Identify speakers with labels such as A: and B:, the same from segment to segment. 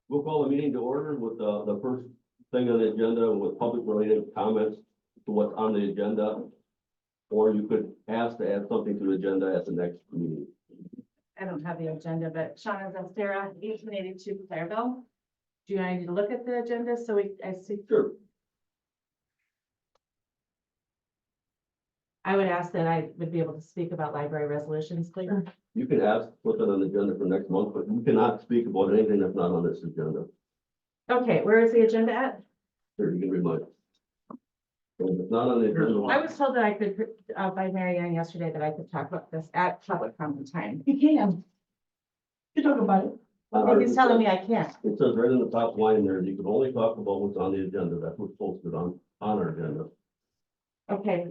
A: We'll call the meeting to order with the first thing on the agenda with public related comments to what's on the agenda. Or you could ask to add something to the agenda at the next meeting.
B: I don't have the agenda, but Shauna Zestera, 1882 Clareville. Do you need to look at the agenda so I see?
A: Sure.
B: I would ask that I would be able to speak about library resolutions, please.
A: You can ask, put that on the agenda for next month, but you cannot speak about anything that's not on this agenda.
B: Okay, where is the agenda at?
A: Here, you can read mine. If it's not on the agenda.
B: I was told that I could, by Mary Ann yesterday, that I could talk about this at public comment time.
C: You can. You talk about it.
B: Okay, he's telling me I can't.
A: It says right in the top line there, you can only talk about what's on the agenda. That's what's posted on our agenda.
B: Okay,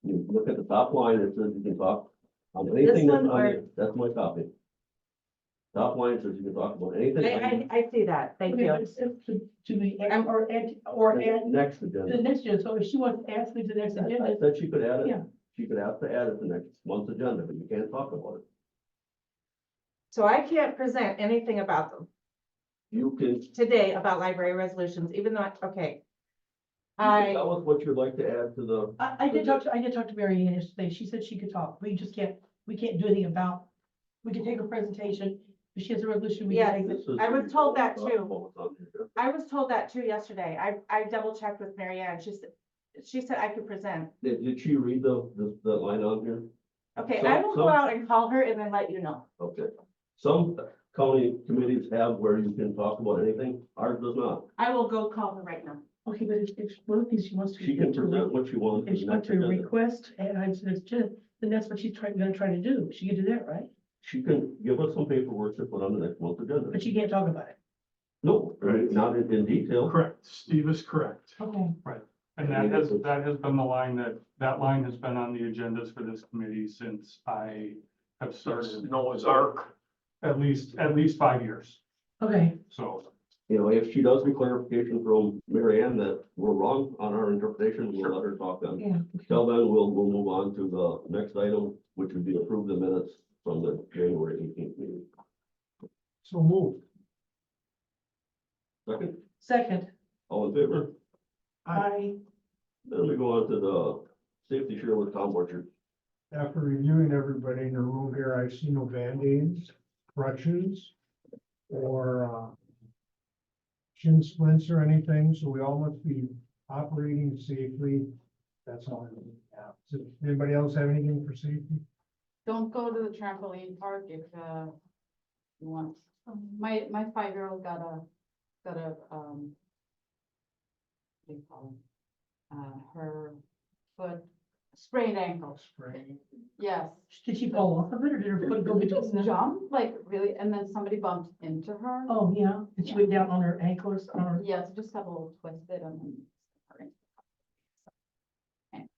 A: You look at the top line, it says you can talk on anything that's
B: one
A: on
B: or-
A: it. That's my copy. Top line says you can talk about anything.
B: I see that. Thank
C: Okay,
B: you.
C: but it's to the, or add
A: Next
C: to the
A: agenda.
C: next agenda. So if she wants to ask me to the next
A: I
C: agenda,
A: said she could add it.
C: Yeah.
A: She could ask to add it to next month's agenda, but you can't talk about it.
B: So I can't present anything about them
A: You can
B: today about library resolutions, even though, okay.
A: you can tell us what you'd like to add to the.
C: I did talk to Mary Ann yesterday. She said she could talk. We just can't, we can't do anything about, we can take her presentation. If she has a resolution, we
B: Yes.
C: can take it.
A: This is-
B: I was told that too.
A: What's on the agenda.
B: I was told that too yesterday. I double checked with Mary Ann. She said I could present.
A: Did she read the line on here?
B: Okay,
A: So-
B: I will go
A: so-
B: out and call her and then let you know.
A: Okay. Some county committees have where you can talk about anything. Ours does not.
B: I will go call her right now.
C: Okay, but if one of these she wants to.
A: She can present what she wants.
C: If she wants to request, and I said, then that's what she's gonna try to do. She can do that, right?
A: She can give us some paperwork to put on the next month's agenda.
C: But she can't talk about it.
A: No,
D: Right.
A: not in detail.
D: Correct, Steve is correct.
C: Okay.
D: And that has been the line that line has been on the agendas for this committee since I have started.
E: Noah's Ark.
D: At least 5 years,
C: Okay,
D: so.
A: You know, if she does get clarification from Mary Ann that we're wrong on our interpretation, we'll let her talk then.
C: yeah.
A: Till then, we'll move on to the next item, which would be approve the minutes from the January 18th meeting.
E: So moved.
A: Second,
C: Second,
A: all in favor?
C: I,
A: Then we go on to the safety share with Tom Orchard.
E: After reviewing everybody in the room here, I see no Band-Aids, crutches, or shin splints or anything, so we all must be operating safely. That's all I have. Does anybody else have anything for safety?
F: Don't go to the trampoline park if you want. My 5-year-old got a what do you call it? Her foot sprained ankle.
E: Spraying?
F: Yes.
C: did she fall off of it or did her foot go
F: She
C: between
F: just
C: them?
F: jumped like really, and then somebody bumped into her.
C: Oh, yeah, and she went down on her ankle or something.
F: Yes, it just got a little twisted and then. Thanks.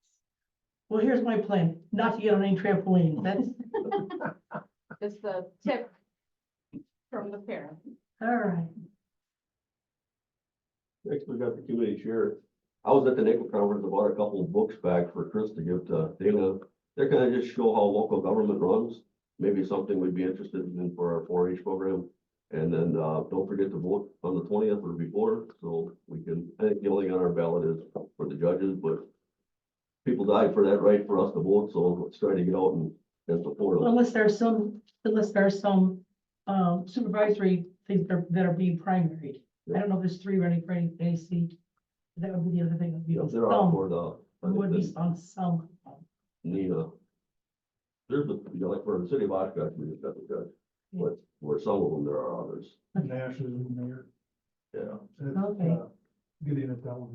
C: Well, here's my plan, not to get on any trampoline. That's,
F: Just a tip from the parent.
C: all right.
A: Next, we got the community share. I was at the NACO conference, I bought a couple of books back for Chris to give to Dana. They're gonna just show how local government runs, maybe something we'd be interested in for our 4-H program. And then, don't forget to vote on the 20th or before, so we can, I think the only thing on our ballot is for the judges, but people died for that right for us to vote, so let's try to get out and support them.
C: Unless there's some supervisory things that are being primaried. I don't know if there's 3 running for any seat. That would be the other thing. Would be
A: You know,
C: on
A: there are
C: some,
A: for the.
C: would be on some.
A: Nina. There's the, you know, like for the city of Oshkosh, we just got the judge, but where some of them, there are others,
E: Nash is the mayor.
A: yeah.
E: That's,
C: Okay.
E: Getting it done.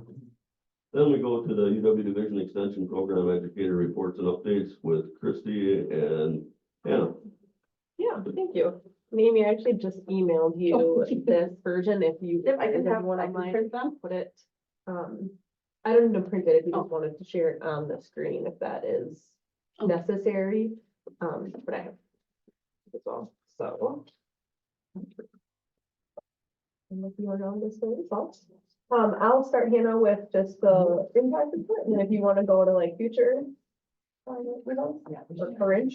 A: Then we go to the UW Division Extension Program Educator Reports and Updates with Christy and Hannah.
G: Yeah, thank you. Amy, I actually just emailed you this version if you.
B: Yep, I can
G: if
B: have,
G: you
B: I
G: wouldn't
B: can
G: mind,
B: print them.
G: Put it, I don't need to print it if you just wanted to share it on the screen if that is
C: Okay.
G: necessary. But I have as well, so. And if you want on this way, results. I'll start Hannah with just the impact report, and then if you want to go to like future. Results or current.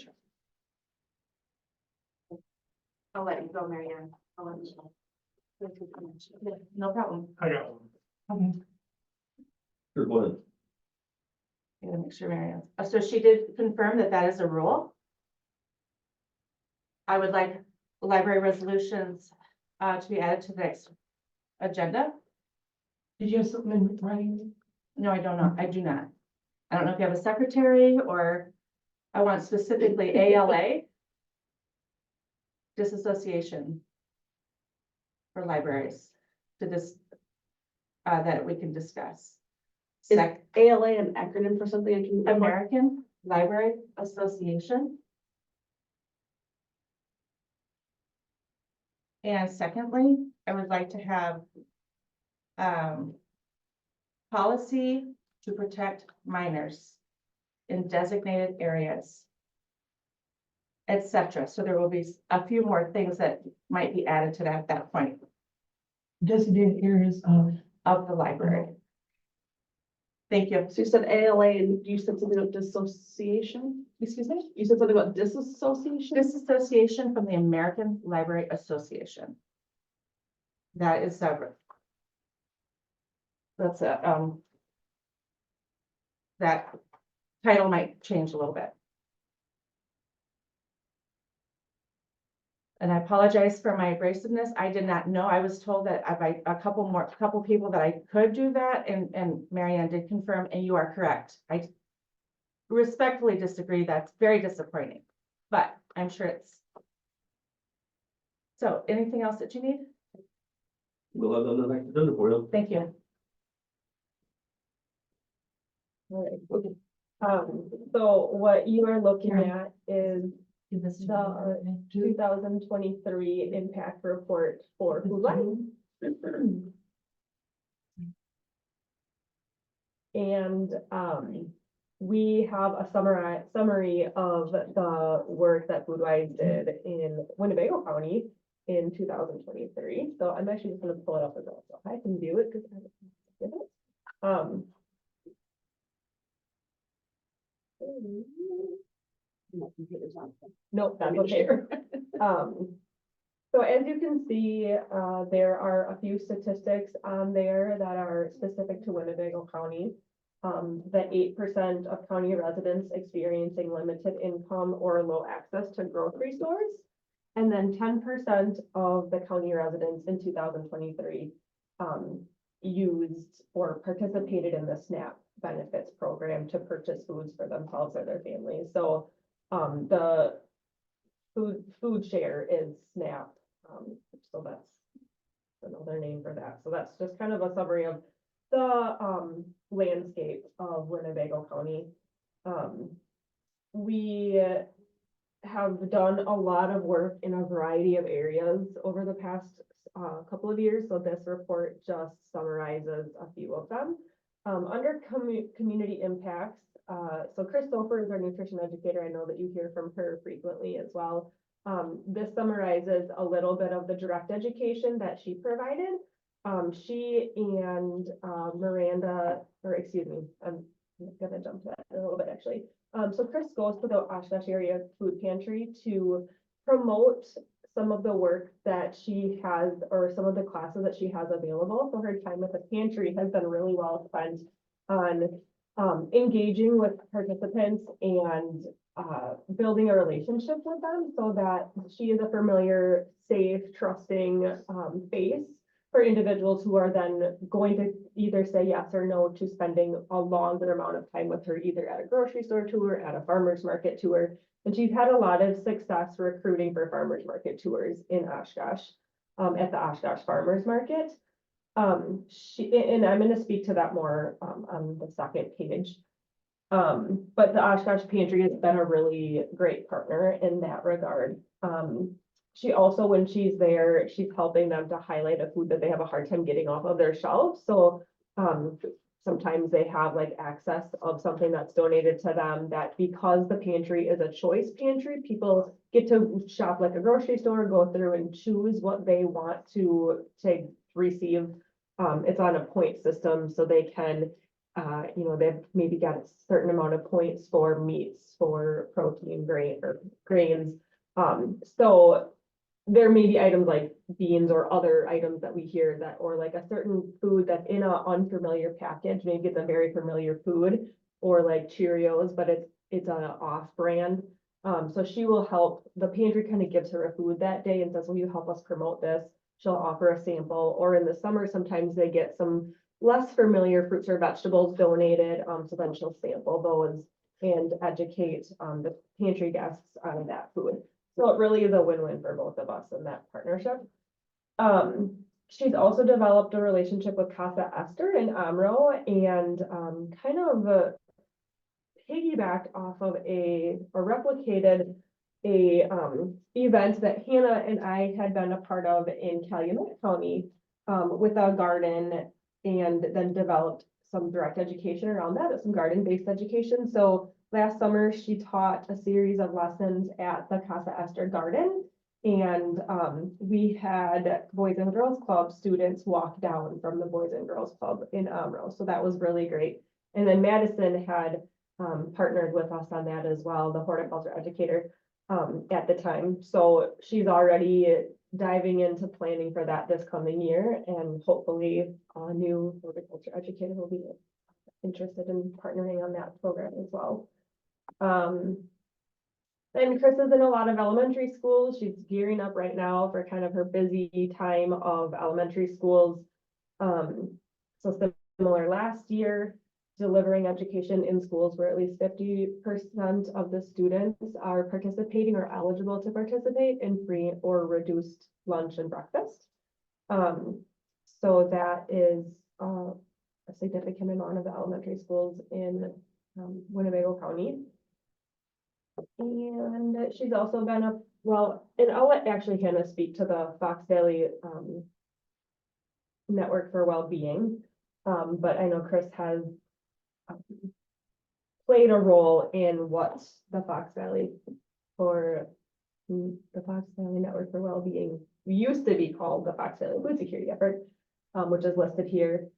B: I'll let you go, Mary Ann. I'll let you go. No problem.
E: I got one.
C: Okay.
A: Sure, go ahead.
B: I gotta make sure Marianne, so she did confirm that that is a rule. I would like library resolutions, to be added to the next agenda.
C: Did you have something in writing?
B: No, I don't know. I do not. I don't know if you have a secretary or I want specifically ALA. Disassociation. For libraries to this, that we can discuss.
H: Is ALA an acronym for something I can?
B: American Library Association. And secondly, I would like to have policy to protect minors in designated areas, etc. So there will be a few more things that might be added to that at that point
C: Designated areas
B: of the library. Thank you.
H: So you said ALA and you said something about dissociation?
B: Excuse me?
H: You said something about disassociation?
B: Disassociation from the American Library Association. That is separate. That's that title might change a little bit. And I apologize for my abrasiveness. I did not know. I was told that by a couple people that I could do that, and Marianne did confirm, and you are correct. I respectfully disagree. That's very disappointing, but I'm sure it's. So anything else that you need?
A: We'll have that on the next agenda for you.
B: Thank you.
G: So what you are looking at is
C: Give this
G: the 2023 impact report for Food Lion. And we have a summary of the work that Foodwise did in Winnebago County in 2023. So I'm actually just gonna pull it up as well, so I can do it because I have it.
H: My computer's on.
G: Nope, that's okay. So as you can see, there are a few statistics on there that are specific to Winnebago County. The 8% of county residents experiencing limited income or low access to grocery stores. And then 10% of the county residents in 2023 used or participated in the SNAP benefits program to purchase foods for themselves or their families. So the food share is SNAP. So that's another name for that. So that's just kind of a summary of the landscape of Winnebago County. We have done a lot of work in a variety of areas over the past couple of years. So this report just summarizes a few of them. Under community impacts, so Chris Sofer is our nutrition educator. I know that you hear from her frequently as well. This summarizes a little bit of the direct education that she provided. She and Miranda, or excuse me, I'm gonna jump to that in a little bit actually. So Chris goes to the Oshkosh area food pantry to promote some of the work that she has, or some of the classes that she has available. So her time with the pantry has been really well spent on engaging with participants and building a relationship with them so that she is a familiar, safe, trusting face for individuals who are then going to either say yes or no to spending a longer amount of time with her, either at a grocery store tour, at a farmer's market tour. And she's had a lot of success recruiting for farmer's market tours in Oshkosh, at the Oshkosh Farmers Market. And I'm going to speak to that more on the second page. But the Oshkosh Pantry has been a really great partner in that regard. She also, when she's there, she's helping them to highlight a food that they have a hard time getting off of their shelves. So sometimes they have like access of something that's donated to them, that because the pantry is a choice pantry, people get to shop like a grocery store, go through and choose what they want to receive. It's on a point system, so they can, they've maybe got a certain amount of points for meats, for protein, grains. So there may be items like beans or other items that we hear that, or like a certain food that's in an unfamiliar package, maybe it's a very familiar food, or like Cheerios, but it's an off-brand. So she will help, the pantry kind of gives her a food that day and says, will you help us promote this? She'll offer a sample, or in the summer, sometimes they get some less familiar fruits or vegetables donated, so then she'll sample those and educate, the pantry guests on that food. So it really is a win-win for both of us in that partnership. She's also developed a relationship with Casa Esther in Amro and, kind of, piggybacked off of or replicated a event that Hannah and I had been a part of in Calumet County with a garden, and then developed some direct education around that, some garden-based education. So last summer, she taught a series of lessons at the Casa Esther Garden. And we had Boys and Girls Club students walk down from the Boys and Girls Club in Amro. So that was really great. And then Madison had partnered with us on that as well, the horticulture educator at the time. So she's already diving into planning for that this coming year, and hopefully a new horticulture educator will be interested in partnering on that program as well. And Chris is in a lot of elementary schools. She's gearing up right now for kind of her busy time of elementary schools. So similar last year, delivering education in schools where at least 50% of the students are participating or eligible to participate in free or reduced lunch and breakfast. So that is a significant amount of the elementary schools in Winnebago County. And she's also been and I'll let actually Hannah speak to the Fox Valley Network for Wellbeing. But I know Chris has played a role in what the Fox Valley Network for Wellbeing used to be called the Fox Valley Food Security Effort, which is listed here.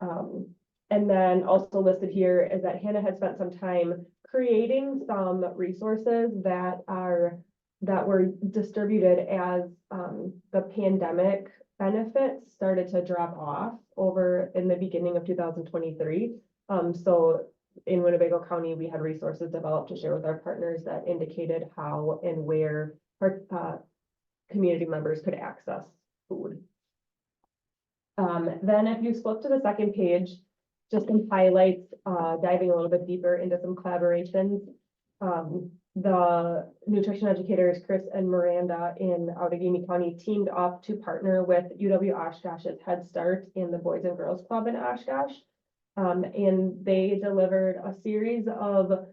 G: And then also listed here is that Hannah had spent some time creating some resources that were distributed as the pandemic benefits started to drop off over in the beginning of 2023. So in Winnebago County, we had resources developed to share with our partners that indicated how and where our community members could access food. Then if you flip to the second page, just some highlights, diving a little bit deeper into some collaborations. The nutrition educators, Chris and Miranda in Outagamie County, teamed up to partner with UW Oshkosh's Head Start in the Boys and Girls Club in Oshkosh. And they delivered a series of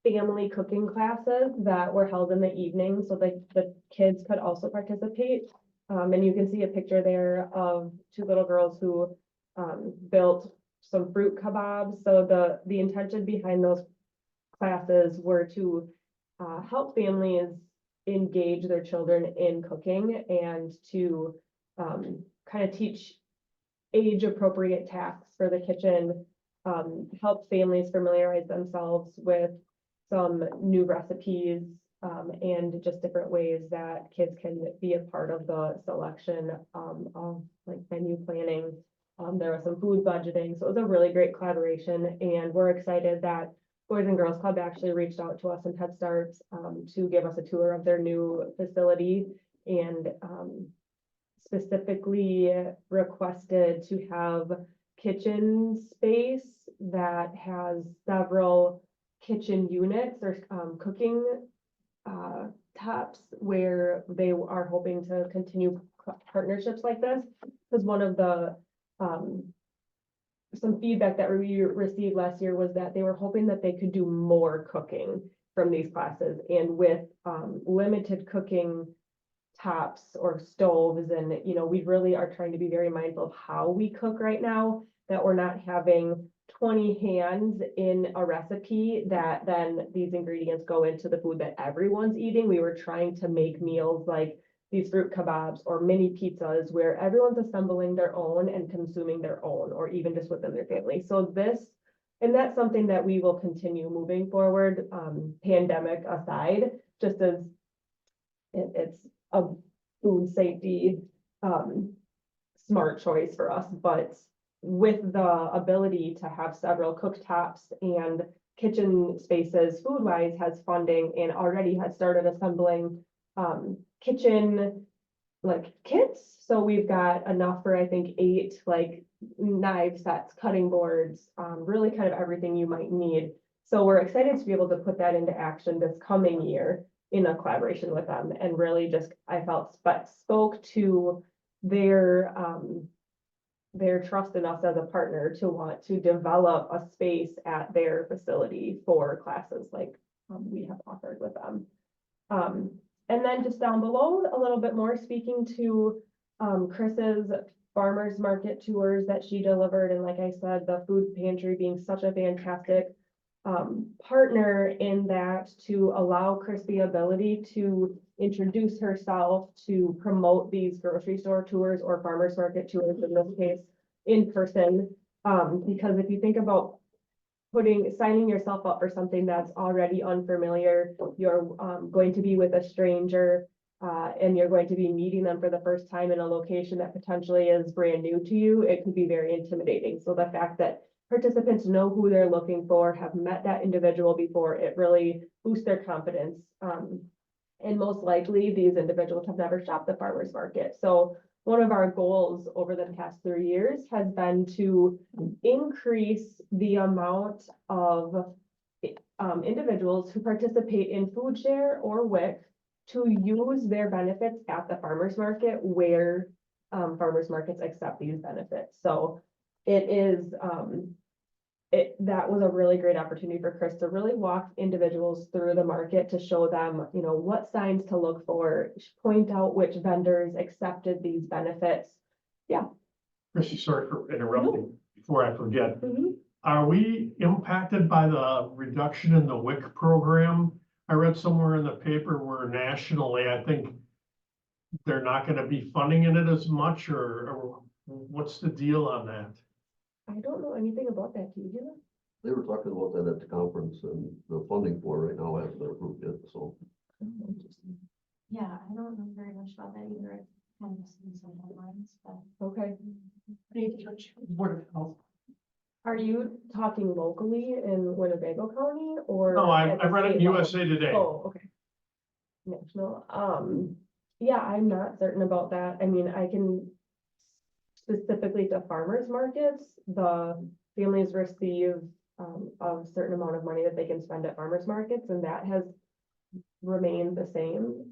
G: family cooking classes that were held in the evening so that the kids could also participate. And you can see a picture there of two little girls who built some fruit kebabs. So the intention behind those classes were to help families engage their children in cooking and to kind of teach age-appropriate tasks for the kitchen, help families familiarize themselves with some new recipes, and just different ways that kids can be a part of the selection of like menu planning. There was some food budgeting, so it was a really great collaboration, and we're excited that Boys and Girls Club actually reached out to us in Head Start to give us a tour of their new facility, and specifically requested to have kitchen space that has several kitchen units or cooking tops where they are hoping to continue partnerships like this. Because one of the some feedback that we received last year was that they were hoping that they could do more cooking from these classes, and with limited cooking tops or stoves, and we really are trying to be very mindful of how we cook right now, that we're not having 20 hands in a recipe that then these ingredients go into the food that everyone's eating. We were trying to make meals like these fruit kebabs or mini pizzas where everyone's assembling their own and consuming their own, or even just within their family. So and that's something that we will continue moving forward, pandemic aside, just as it's a food safety, smart choice for us, but with the ability to have several cooktops and kitchen spaces, Food Wise has funding and already has started assembling, kitchen like kits. So we've got enough for, I think, 8 like knife sets, cutting boards, really kind of everything you might need. So we're excited to be able to put that into action this coming year in a collaboration with them, and really just, I felt, spoke to their trust in us as a partner to want to develop a space at their facility for classes like we have offered with them. And then just down below, a little bit more speaking to Chris's farmers market tours that she delivered. And like I said, the food pantry being such a fantastic partner in that, to allow Chris the ability to introduce herself, to promote these grocery store tours or farmers market tours in this case in person. Because if you think about signing yourself up for something that's already unfamiliar, you're going to be with a stranger, and you're going to be meeting them for the first time in a location that potentially is brand new to you, it could be very intimidating. So the fact that participants know who they're looking for, have met that individual before, it really boosts their confidence. And most likely these individuals have never shopped the farmers market. So one of our goals over the past 3 years has been to increase the amount of individuals who participate in Food Share or WIC to use their benefits at the farmers market where farmers markets accept these benefits. So it is, that was a really great opportunity for Chris to really walk individuals through the market, to show them, you know, what signs to look for, point out which vendors accepted these benefits.
E: Chrissy, sorry for interrupting, before I forget.
G: Mhm.
E: Are we impacted by the reduction in the WIC program? I read somewhere in the paper where nationally, I think they're not gonna be funding in it as much, or what's the deal on that?
G: I don't know anything about that. Do you do
A: They were talking about that at the conference, and the funding for it right now hasn't been approved yet, so.
G: that? Oh, interesting.
I: Yeah, I don't know very much about that either. I've kind of seen some headlines, but.
G: Okay.
C: Board of Health.
G: Are you talking locally in Winnebago County or?
E: No, I
G: at the
E: read it in
G: state level?
E: USA Today.
G: Oh, okay. National, yeah, I'm not certain about that. I mean, I can specifically to farmers markets, the families receive a certain amount of money that they can spend at farmers markets, and that has remained the same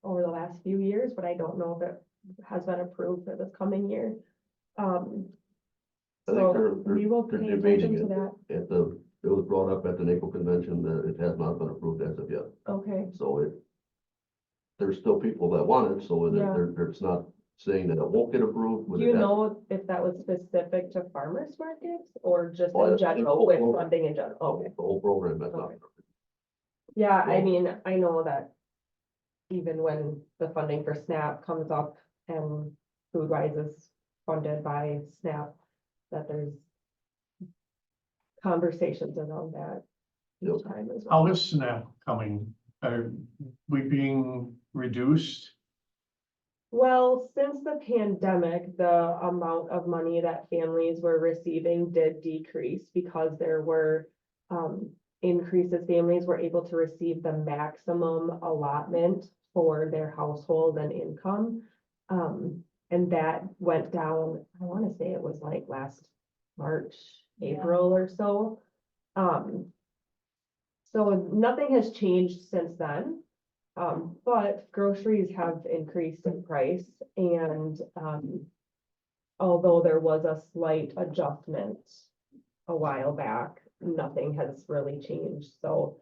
G: over the last few years, but I don't know if it has been approved for this coming year.
A: I think
G: So we will
A: they're
G: pay
A: debating
G: attention to
A: it
G: that.
A: at the, it was brought up at the NACO convention that it has not been approved as of yet.
G: Okay,
A: So there's still people that want it, so
G: Yeah.
A: it's not saying that it won't get approved. but
G: do
A: it
G: you
A: has-
G: know if that was specific to farmers markets or just
A: Oh,
G: in
A: it's
G: general with
A: whole-
G: funding in general? Okay.
A: The whole program has not.
G: Okay. Yeah, I
A: Well-
G: mean, I know that even when the funding for SNAP comes up and Food Wise is funded by SNAP, that there's conversations around that
A: Yep.
G: each time as
E: How
G: well.
E: is SNAP coming? Are we being reduced?
G: Well, since the pandemic, the amount of money that families were receiving did decrease because there were increases. Families were able to receive the maximum allotment for their household and income. And that went down, I want to say it was like last March, April or so. So nothing has changed since then. But groceries have increased in price, and although there was a slight adjustment a while back, nothing has really changed. So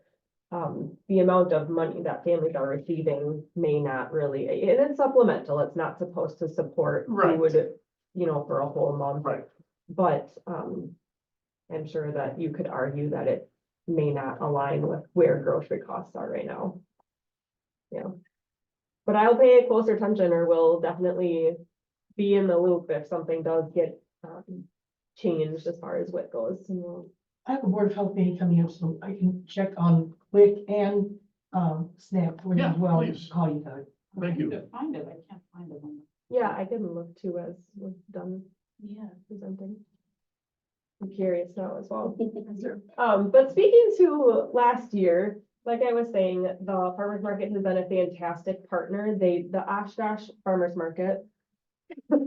G: the amount of money that families are receiving may not really, and it's supplemental, it's not supposed to support
E: Right.
G: food, you know, for a whole month.
E: Right.
G: But I'm sure that you could argue that it may not align with where grocery costs are right now. Yeah. But I'll pay closer attention, or will definitely be in the loop if something does get changed as far as what goes.
C: I have a Board of Health meeting coming up, so I can check on WIC and SNAP for you
E: Yeah,
C: as well.
E: please.
C: Call you, Doug.
F: Thank you. Find it, I can't find it.
G: Yeah, I can look too as we're done
F: Yeah.
G: presenting. I'm curious now as well. But speaking to last year, like I was saying, the farmers market has been a fantastic partner. The Oshkosh Farmers Market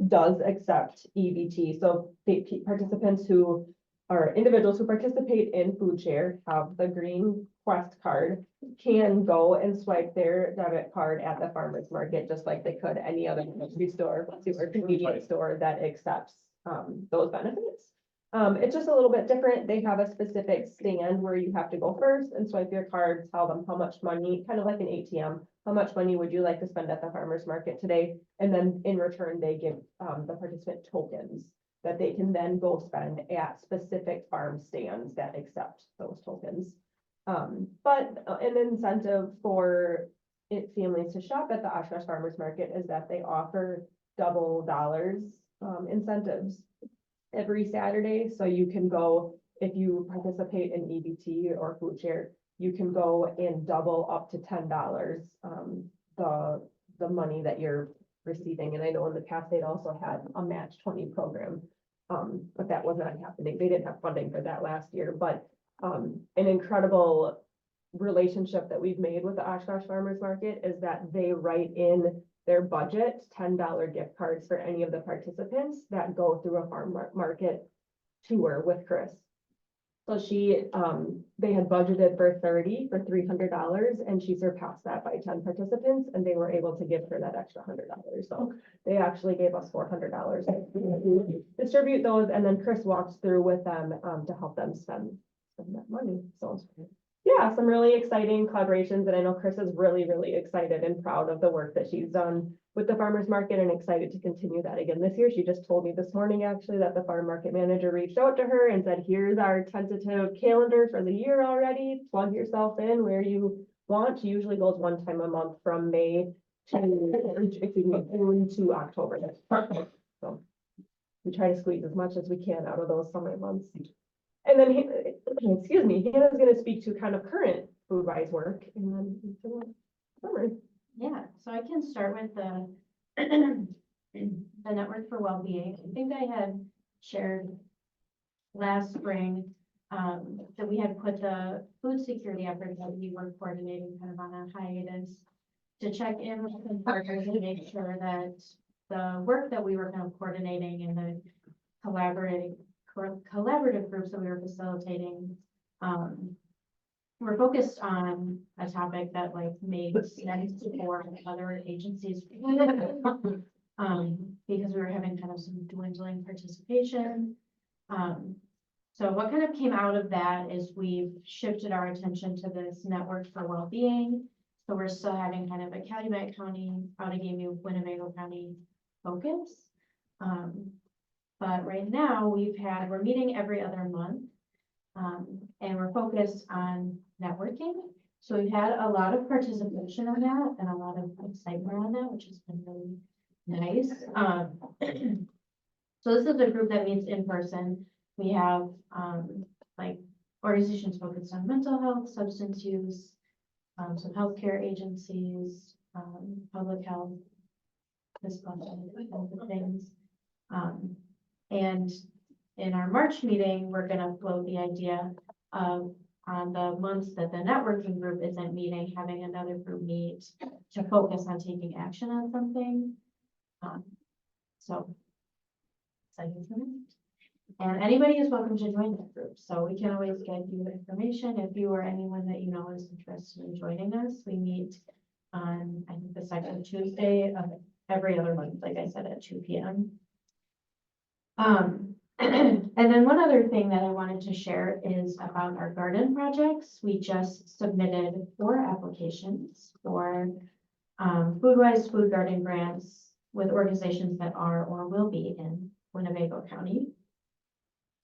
G: does accept EBT. So the participants who are individuals who participate in food share have the green Quest card, can go and swipe their debit card at the farmers market, just like they could any other grocery store or convenience store that accepts those benefits. It's just a little bit different. They have a specific stand where you have to go first and swipe your card, tell them how much money, kind of like an ATM, how much money would you like to spend at the farmer's market today? And then in return, they give the participant tokens that they can then go spend at specific farm stands that accept those tokens. But an incentive for families to shop at the Oshkosh Farmers Market is that they offer double dollars incentives every Saturday. So you can go, if you participate in EBT or food share, you can go and double up to $10 the money that you're receiving. And I know in the past, they'd also had a match 20 program, but that was not happening. They didn't have funding for that last year, but an incredible relationship that we've made with the Oshkosh Farmers Market is that they write in their budget $10 gift cards for any of the participants that go through a farm market tour with Chris. So they had budgeted for $300, and she surpassed that by 10 participants, and they were able to give her that extra $100. So they actually gave us $400 to distribute those, and then Chris walked through with them to help them spend that money. So yeah, some really exciting collaborations, and I know Chris is really, really excited and proud of the work that she's done with the farmers market and excited to continue that again this year. She just told me this morning actually that the farm market manager reached out to her and said, here's our tentative calendar for the year already. Plug yourself in where you want. She usually goes one time a month from May to, June to October. So we try to squeeze as much as we can out of those summer months. And then, excuse me, Hannah's going to speak to kind of current food wise work and then into the summer.
I: Yeah, so I can start with the the Network for Wellbeing. I think I had shared last spring that we had put the food security effort that we were coordinating kind of on a hiatus to check in with the partners and make sure that the work that we were kind of coordinating and the collaborative groups that we were facilitating we're focused on a topic that like made sense for other agencies. Because we were having kind of some dwindling participation. So what kind of came out of that is we've shifted our attention to this Network for Wellbeing. So we're still having kind of a Calumet County, Outagamie, Winnebago County focus. But right now we're meeting every other month. And we're focused on networking. So we've had a lot of participation on that and a lot of excitement on that, which has been really nice. So this is a group that meets in person. We have like organizations focused on mental health, substance use, some healthcare agencies, public health, this bunch of things. And in our March meeting, we're going to float the idea of on the months that the networking group isn't meeting, having another group meet to focus on taking action on something. So exciting for me. And anybody is welcome to join that group. So we can always get you information if you or anyone that you know is interested in joining us. We meet on, I think, the second Tuesday of every other month, like I said, at 2 p.m. And then one other thing that I wanted to share is about our garden projects. We just submitted 4 applications for food-wise food garden grants with organizations that are or will be in Winnebago County.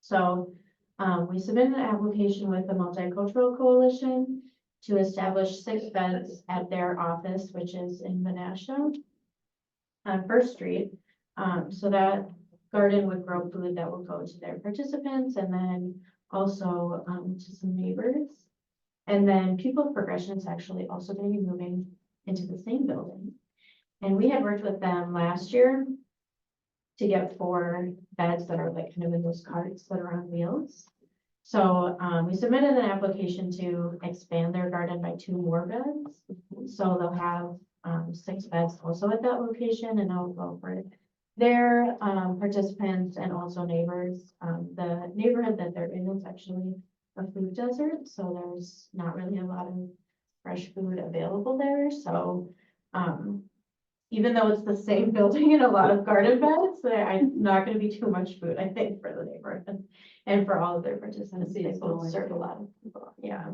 I: So we submitted an application with the Multicultural Coalition to establish 6 beds at their office, which is in Menasha on First Street. So that garden would grow food that will go to their participants and then also to some neighbors. And then People Progression is actually also going to be moving into the same building. And we had worked with them last year to get 4 beds that are like kind of in those carts that are on wheels. So we submitted an application to expand their garden by 2 more beds. So they'll have 6 beds also at that location, and I'll go for their participants and also neighbors. The neighborhood that they're in is actually a food desert, so there's not really a lot of fresh food available there. So even though it's the same building and a lot of garden beds, I'm not gonna be too much food, I think, for the neighborhood and for all of their participants. They both serve a lot of people, yeah.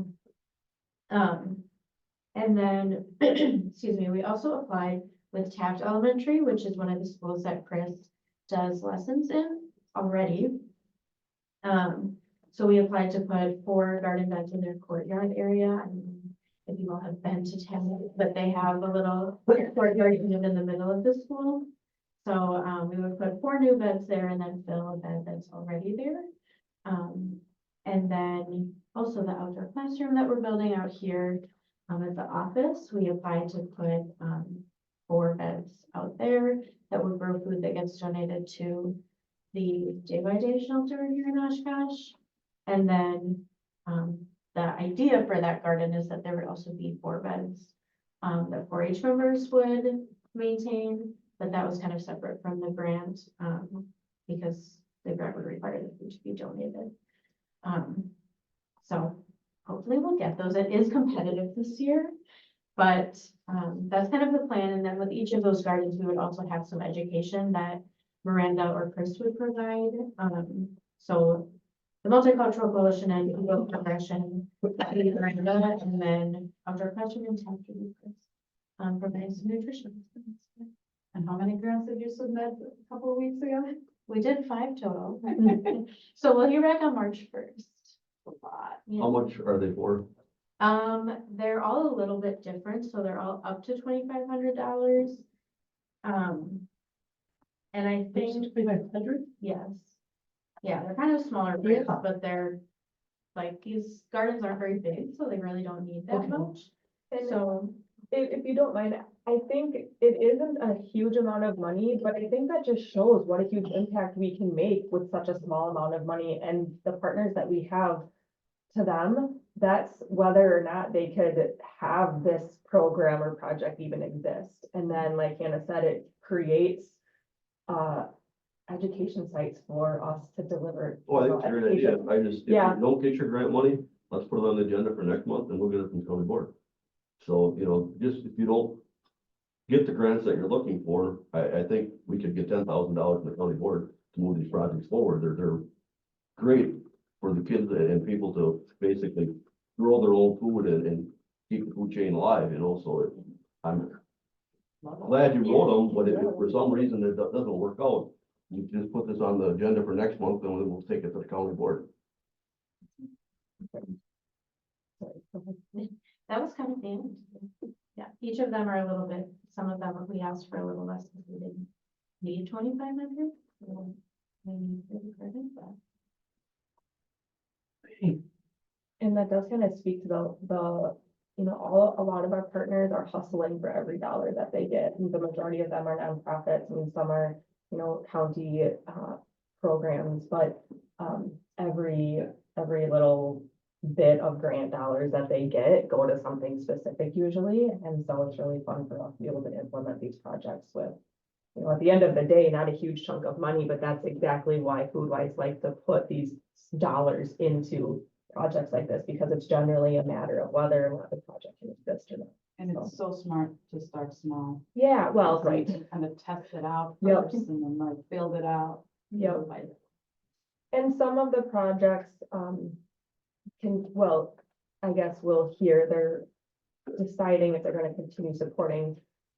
I: And then, excuse me, we also applied with Taft Elementary, which is one of the schools that Chris does lessons in already. So we applied to put 4 garden beds in their courtyard area. I mean, if you all have been to town, but they have a little courtyard kind of in the middle of the school. So we would put 4 new beds there and then fill a bed that's already there. And then also the outdoor classroom that we're building out here at the office, we applied to put 4 beds out there that would grow food that gets donated to the day-by-day shelter here in Oshkosh. And then the idea for that garden is that there would also be 4 beds that 4-H members would maintain, but that was kind of separate from the grant because the grant would require the food to be donated. So hopefully we'll get those. It is competitive this year, but that's kind of the plan. And then with each of those gardens, we would also have some education that Miranda or Chris would provide. So the Multicultural Coalition and Eco Progression, Miranda, and then Outdoor Classroom and Taft would Chris providing some nutrition.
F: And how many grants did you submit a couple of weeks ago?
I: We did 5 total. So we'll hear back on March 1st. A lot.
A: How much are they for?
I: They're all a little bit different, so they're all up to $2,500. And I think,
C: 2,500?
I: yes. Yeah, they're kind of smaller grants, but they're like, these gardens aren't very big, so they really don't need that
C: Okay.
I: much.
G: And
I: So,
G: if you don't mind, I think it isn't a huge amount of money, but I think that just shows what a huge impact we can make with such a small amount of money and the partners that we have to them. That's whether or not they could have this program or project even exist. And then, like Hannah said, it creates education sites for us to deliver.
A: Oh, I think it's a great idea.
G: education.
A: I just, if
G: Yeah.
A: you don't get your grant money, let's put it on the agenda for next month and we'll get it from the county board. So, just if you don't get the grants that you're looking for, I think we could get $10,000 from the county board to move these projects forward. They're great for the kids and people to basically grow their own food and keep the food chain alive, so I'm glad you wrote them, but if for some reason it doesn't work out, you just put this on the agenda for next month, and we'll take it to the county board.
I: that was kind of the end. Yeah, each of them are a little bit, some of them we asked for a little less because we didn't need 2,500. So maybe for the credit, but
G: And that does kind of speak to the, a lot of our partners are hustling for every dollar that they get. And the majority of them are nonprofits and some are, county, programs, but, every little bit of grant dollars that they get go to something specific usually. And so it's really fun for us to be able to implement these projects with, at the end of the day, not a huge chunk of money, but that's exactly why Foodwise like to put these dollars into projects like this, because it's generally a matter of whether or not the project can exist or not.
F: And it's so smart to start small.
G: Yeah, well, right.
F: To kind of test it out
G: Yep.
F: first and then like build it out.
G: Yep.
F: By-
G: And some of the projects, I guess we'll hear they're deciding if they're gonna continue supporting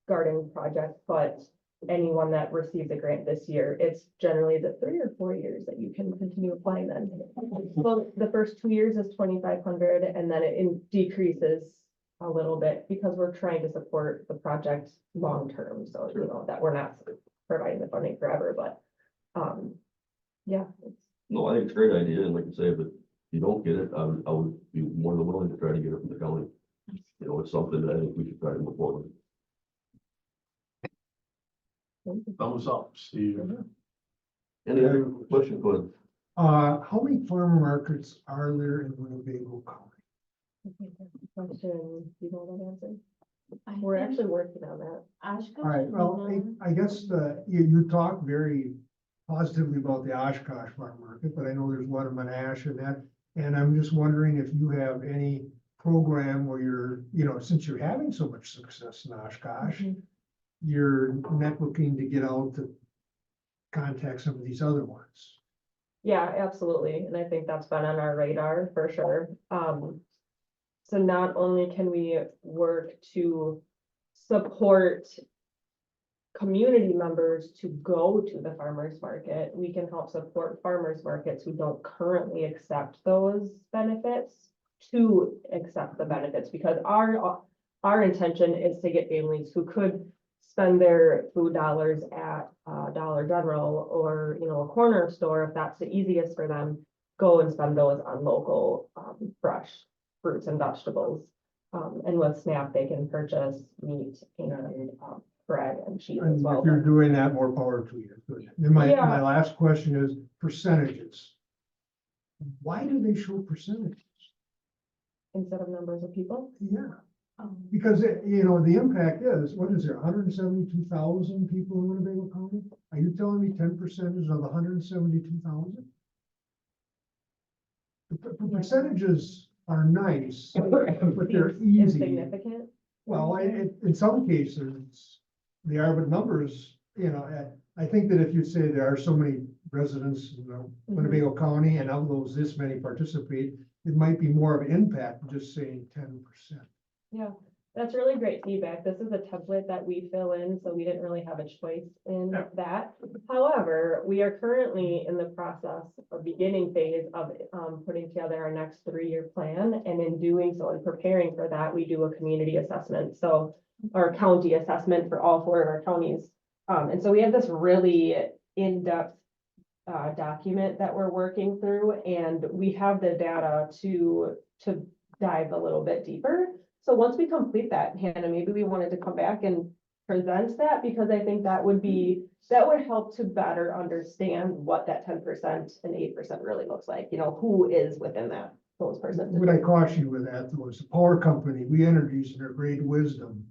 G: garden projects, but anyone that receives a grant this year, it's generally the 3 or 4 years that you can continue applying then. Well, the first 2 years is 2,500 and then it decreases a little bit because we're trying to support the project long-term. So, that we're not providing the funding forever, but, yeah.
A: No, I think it's a great idea, and like I say, but if you don't get it, I would be more than willing to try to get it from the county. It's something that I think we should try to move forward.
D: Thumbs up, Steve.
A: Any other questions? Go ahead.
E: How many farmer markets are there in Winnebago County?
G: I think that's a question, you know that answer?
I: I
G: We're
I: think
G: actually working on that.
I: Oshkosh.
E: All right, well, I guess you talk very positively about the Oshkosh Farm Market, but I know there's one in Monash and that. And I'm just wondering if you have any program where you're, since you're having so much success in Oshkosh, you're networking to get out to contact some of these other ones.
G: Yeah, absolutely. And I think that's been on our radar for sure. So not only can we work to support community members to go to the farmers market, we can help support farmers markets who don't currently accept those benefits to accept the benefits, because our intention is to get families who could spend their food dollars at Dollar General or, a corner store, if that's the easiest for them, go and spend those on local fresh fruits and vegetables. And with SNAP, they can purchase meat and bread and cheese as
E: And
G: well.
E: if you're doing that, more power to you. Good. Then my
G: Yeah.
E: last question is percentages. Why do they show percentages?
G: Instead of numbers of people.
E: Yeah, because the impact is, what is there, 172,000 people in Winnebago County? Are you telling me 10% is of 172,000? The percentages are nice, but they're easy.
G: Insignificant.
E: Well, in some cases, they are, but numbers, I think that if you say there are so many residents in Winnebago County and of those, this many participate, it might be more of an impact than just saying 10%.
G: Yeah, that's really great feedback. This is a template that we fill in, so we didn't really have a choice in that. However, we are currently in the process or beginning phase of putting together our next 3-year plan. And in doing so and preparing for that, we do a community assessment. So our county assessment for all 4 of our counties. And so we have this really in-depth document that we're working through, and we have the data to dive a little bit deeper. So once we complete that, Hannah, maybe we wanted to come back and present that, because I think that would help to better understand what that 10% and 8% really looks like, who is within those percentages.
E: What I caution you with that was the power company, we introduced in their great wisdom,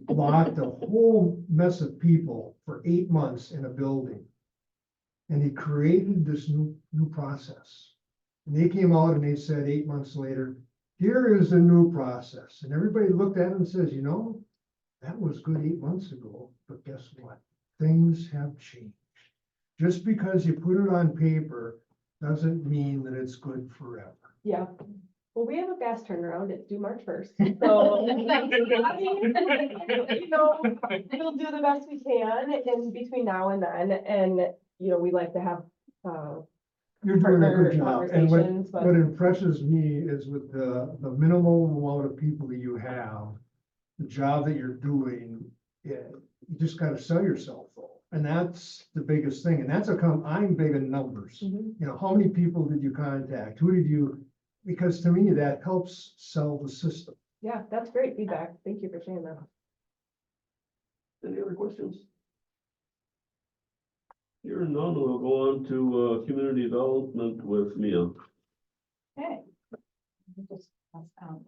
E: locked a whole mess of people for 8 months in a building. And he created this new process. And they came out and they said 8 months later, here is the new process. And everybody looked at it and says, that was good 8 months ago, but guess what? Things have changed. Just because you put it on paper doesn't mean that it's good forever.
G: Yeah. Well, we have a fast turnaround. It's due March 1st. So, we'll do the best we can in between now and then. And, we like to have,
E: You're doing a good
G: partner
E: job. And
G: conversations, but
E: what impresses me is with the minimal amount of people that you have, the job that you're doing, you just gotta sell yourself though. And that's the biggest thing. And I'm big in numbers. How many people did you contact? Who did you, because to me, that helps sell the system.
G: yeah, that's great feedback. Thank you for sharing that.
A: Any other questions? Here none, we'll go on to, community development with Mia.
F: Okay. Just pass out.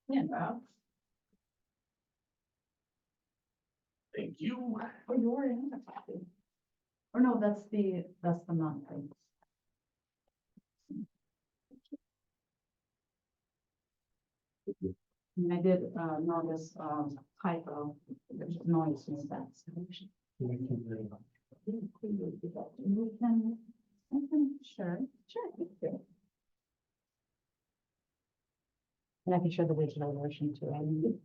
F: Yeah, Bob.
D: Thank you.
F: Oh, you're in. Or no, that's the month. And I did, notice, typo, which is noise in that.
E: Thank you very much.
F: Sure. And I can show the original version too.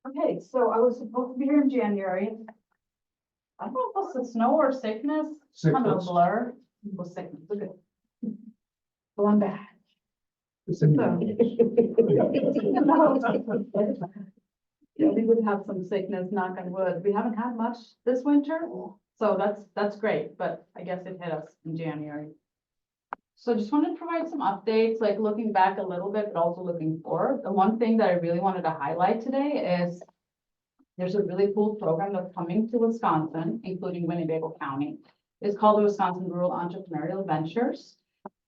F: Okay, so I was supposed to be here in January. I don't know if it's snow or sickness. Kind of a
E: Sickness.
F: blur. It was sickness, okay. Going back.
E: It's in
F: Yeah, we would have some sickness, knock on wood. We haven't had much this winter, so that's great, but I guess it hit us in January. So just wanted to provide some updates, like looking back a little bit, but also looking forward. The one thing that I really wanted to highlight today is there's a really cool program that's coming to Wisconsin, including Winnebago County. It's called the Wisconsin Rural Entrepreneurial Ventures,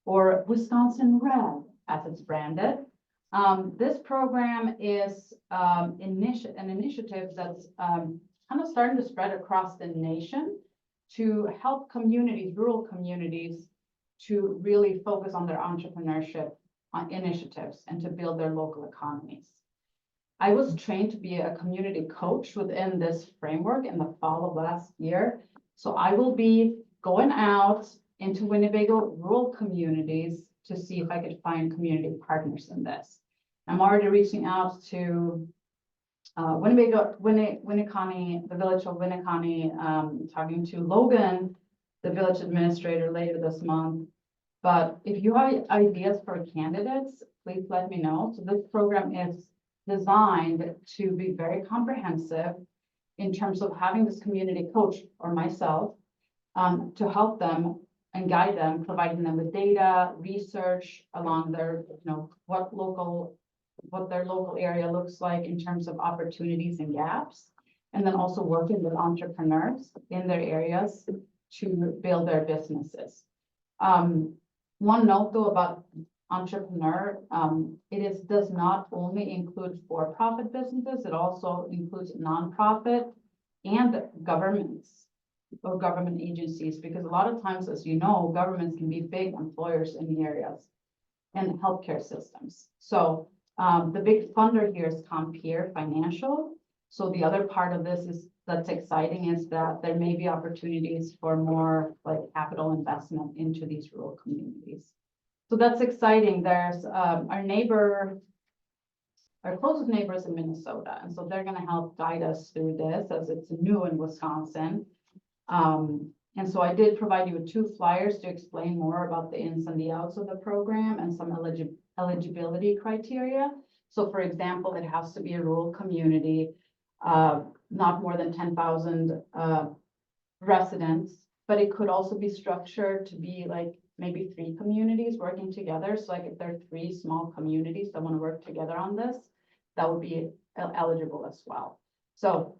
F: or Wisconsin REV, as it's branded. This program is an initiative that's kind of starting to spread across the nation to help communities, rural communities, to really focus on their entrepreneurship initiatives and to build their local economies. I was trained to be a community coach within this framework in the fall of last year. So I will be going out into Winnebago rural communities to see if I could find community partners in this. I'm already reaching out to Winnebago, Winneconne, the village of Winneconne, talking to Logan, the village administrator, later this month. But if you have ideas for candidates, please let me know. So this program is designed to be very comprehensive in terms of having this community coach or myself to help them and guide them, providing them with data, research along their, what their local area looks like in terms of opportunities and gaps. And then also working with entrepreneurs in their areas to build their businesses. One note though about entrepreneur, does not only include for-profit businesses, it also includes nonprofit and governments or government agencies, because a lot of times, as you know, governments can be big employers in the areas and healthcare systems. So the big funder here is Compeer Financial. So the other part of this that's exciting is that there may be opportunities for more like capital investment into these rural communities. So that's exciting. There's our closest neighbor is in Minnesota, and so they're going to help guide us through this as it's new in Wisconsin. And so I did provide you with 2 flyers to explain more about the ins and the outs of the program and some eligibility criteria. So for example, it has to be a rural community, not more than 10,000 residents, but it could also be structured to be like maybe 3 communities working together. So like if there are 3 small communities that want to work together on this, that would be eligible as well. So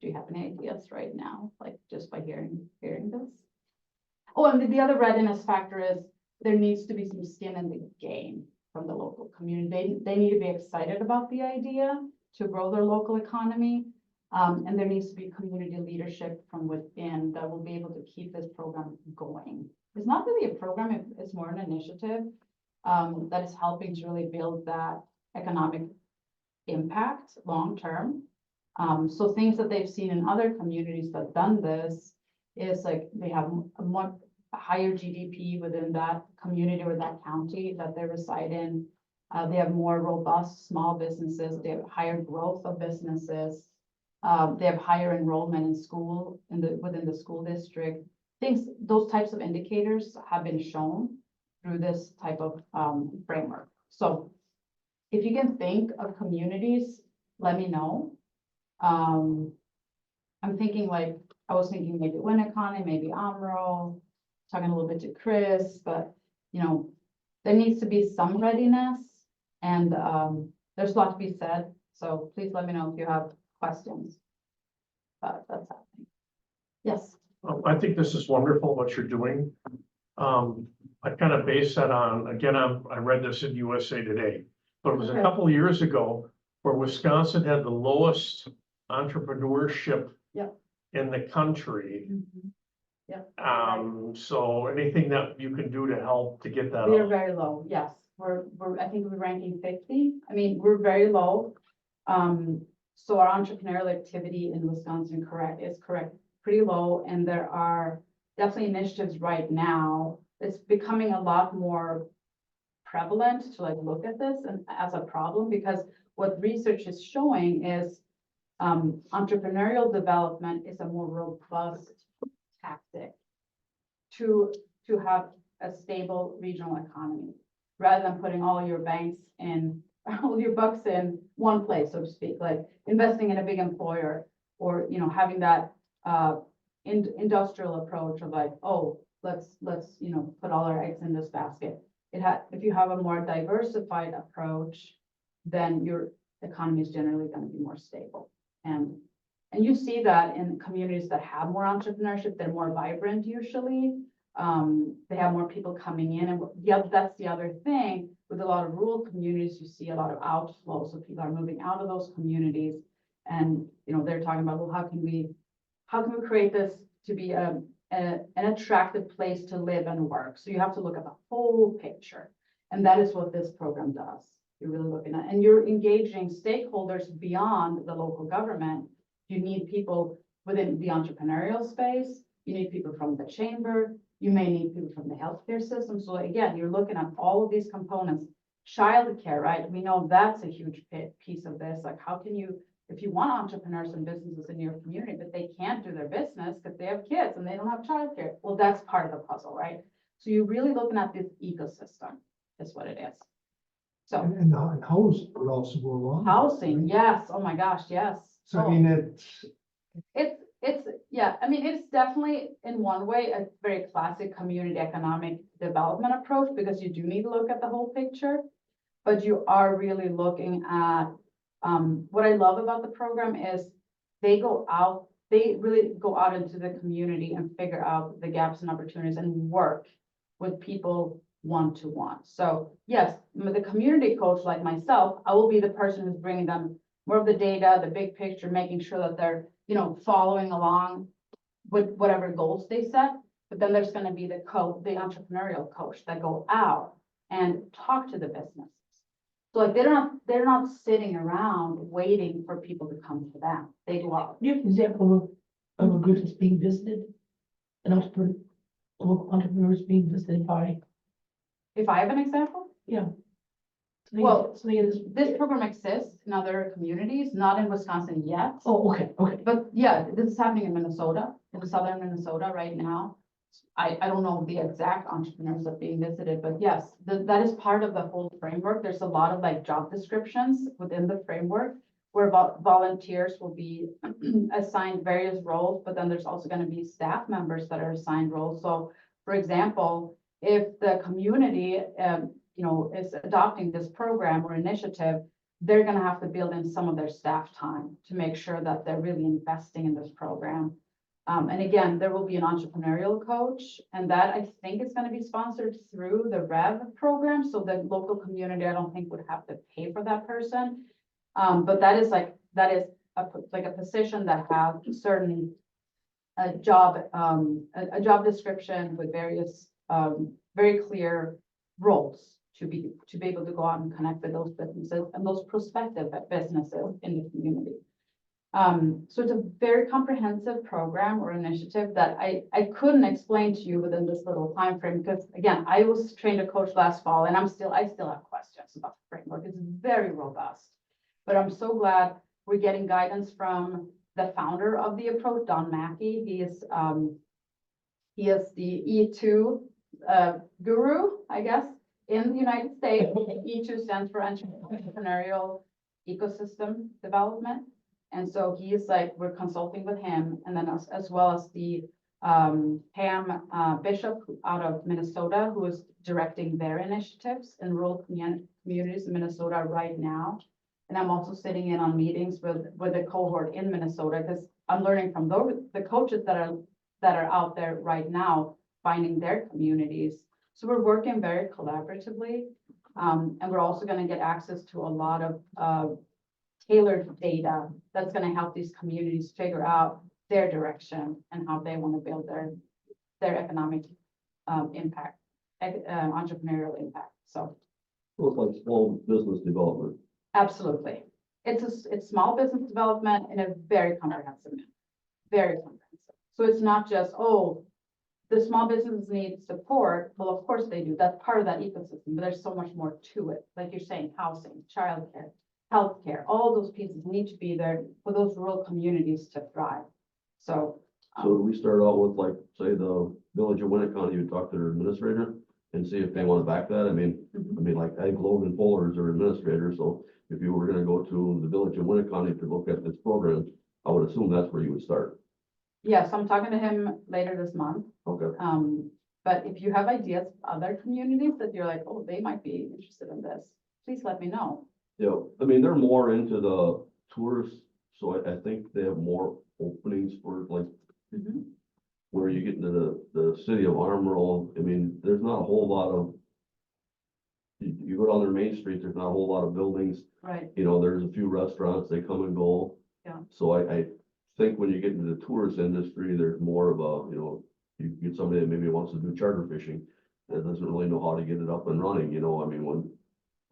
F: do you have any ideas right now, like just by hearing this? Oh, and the other readiness factor is there needs to be some skin in the game from the local community. They need to be excited about the idea to grow their local economy. And there needs to be community leadership from within that will be able to keep this program going. It's not really a program, it's more an initiative that is helping to really build that economic impact long-term. So things that they've seen in other communities that have done this is like they have a higher GDP within that community or that county that they reside in. They have more robust small businesses. They have higher growth of businesses. They have higher enrollment in school within the school district. Those types of indicators have been shown through this type of framework. So if you can think of communities, let me know. I'm thinking I was thinking maybe Winneconne, maybe Amro, talking a little bit to Chris, but there needs to be some readiness and there's a lot to be said. So please let me know if you have questions. But that's happening. Yes.
E: I think this is wonderful what you're doing. I kind of base that on, again, I read this in USA Today, but it was a couple of years ago where Wisconsin had the lowest entrepreneurship in the country. So anything that you can do to help to get that
F: We are
E: up.
F: very low, yes. I think we're ranking 50. I mean, we're very low. So our entrepreneurial activity in Wisconsin is pretty low, and there are definitely initiatives right now. It's becoming a lot more prevalent to look at this and as a problem, because what research is showing is entrepreneurial development is a more robust tactic to have a stable regional economy, rather than putting all your bucks in one place, so to speak, like investing in a big employer or having that industrial approach of let's, you know, put all our eggs in this basket. If you have a more diversified approach, then your economy is generally gonna be more stable. And you see that in communities that have more entrepreneurship, they're more vibrant usually. They have more people coming in, and that's the other thing. With a lot of rural communities, you see a lot of outflow, so people are moving out of those communities. And, you know, they're talking about, well, how can we create this to be an attractive place to live and work? So you have to look at the whole picture. And that is what this program does. You're really looking at, and you're engaging stakeholders beyond the local government. You need people within the entrepreneurial space. You need people from the chamber. You may need people from the healthcare system. So again, you're looking at all of these components. Childcare, right? We know that's a huge piece of this. Like, how can you, if you want entrepreneurs and businesses in your community, but they can't do their business because they have kids and they don't have childcare. Well, that's part of the puzzle, right? So you're really looking at this ecosystem, is what it is. So
E: And housing would also go along. with it,
F: housing,
E: right?
F: yes. Oh my gosh, yes.
E: So I
F: Oh.
E: mean,
F: Yeah, I mean, it's definitely in one way a very classic community economic development approach, because you do need to look at the whole picture. But you are really looking at, what I love about the program is they really go out into the community and figure out the gaps and opportunities and work with people one-to-one. So yes, with the community coach like myself, I will be the person who's bringing them more of the data, the big picture, making sure that they're, you know, following along with whatever goals they set. But then there's going to be the entrepreneurial coach that go out and talk to the businesses. So like they're not sitting around waiting for people to come to them. They go out.
C: Do you have an example of a group that's being visited? An entrepreneur, local entrepreneurs being visited by,
F: If I have an example, Well, this program exists in other communities, not in Wisconsin yet.
C: Oh, okay.
F: But yeah, this is happening in Minnesota, in southern Minnesota right now. I don't know the exact entrepreneurs that are being visited, but yes, that is part of the whole framework. There's a lot of like job descriptions within the framework where volunteers will be assigned various roles, but then there's also going to be staff members that are assigned roles. So for example, if the community, you know, is adopting this program or initiative, they're going to have to build in some of their staff time to make sure that they're really investing in this program. And again, there will be an entrepreneurial coach, and that I think is going to be sponsored through the REV program. So the local community, I don't think would have to pay for that person. But that is a position that has certain job description with various very clear roles to be able to go out and connect with those businesses and those prospective businesses in the community. So it's a very comprehensive program or initiative that I couldn't explain to you within this little time frame, because again, I was trained a coach last fall, and I still have questions about the framework. It's very robust, but I'm so glad we're getting guidance from the founder of the approach, Don Mackey. He is the E2 guru, I guess, in the United States. E2 stands for Entrepreneurial Ecosystem Development. And so he is like, we're consulting with him, and then as well as the Pam Bishop out of Minnesota, who is directing their initiatives in rural communities in Minnesota right now. And I'm also sitting in on meetings with a cohort in Minnesota, because I'm learning from the coaches that are out there right now, finding their communities. So we're working very collaboratively, and we're also going to get access to a lot of tailored data that's going to help these communities figure out their direction and how they want to build their economic impact, entrepreneurial impact. So
A: Looks like small business development.
F: absolutely, it's small business development in a very comprehensive manner, very comprehensive. So it's not just, oh, the small businesses need support. Well, of course they do. That's part of that ecosystem, but there's so much more to it. Like you're saying, housing, childcare, healthcare, all those pieces need to be there for those rural communities to thrive. So.
A: So we start out with, like, say, the village of Winnebago, you talk to their administrator and see if they want to back that. I mean, like, I think Logan Fuller is their administrator, so if you were gonna go to the village of Winnebago to look at this program, I would assume that's where you would start.
F: Yes, I'm talking to him later this month.
A: Okay.
F: But if you have ideas, other communities that you're like, oh, they might be interested in this, please let me know.
A: Yeah, I mean, they're more into the tours, so I think they have more openings for like where you get into the city of Armorel. I mean, there's not a whole lot of, you go down their main street, there's not a whole lot of buildings.
F: Right,
A: You know, there's a few restaurants, they come and go.
F: Yeah.
A: So I think when you get into the tourist industry, there's more of a, you know, you get somebody that maybe wants to do charter fishing that doesn't really know how to get it up and running, you know, I mean, when,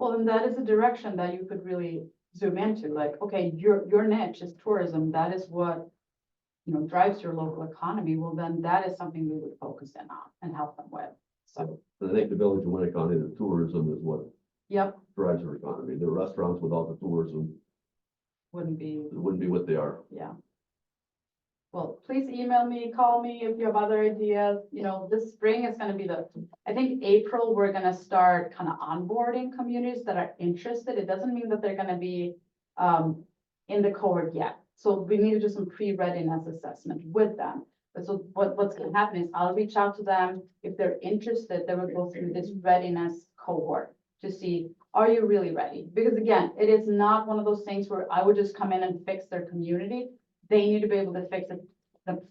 F: well, then that is a direction that you could really zoom into, like, okay, your niche is tourism, that is what, you know, drives your local economy, well, then that is something we would focus in on and help them with, so,
A: I think the village of Winnebago, the tourism is what
F: yep,
A: drives their economy. The restaurants without the tourism
F: wouldn't be,
A: wouldn't be what they are.
F: yeah. Well, please email me, call me if you have other ideas, you know, this spring is gonna be I think April, we're gonna start kind of onboarding communities that are interested, it doesn't mean that they're gonna be in the cohort yet. So we need to do some pre-readiness assessment with them. But so what's gonna happen is I'll reach out to them, if they're interested, they will go through this readiness cohort to see, are you really ready? Because again, it is not one of those things where I would just come in and fix their community. They need to be able to fix it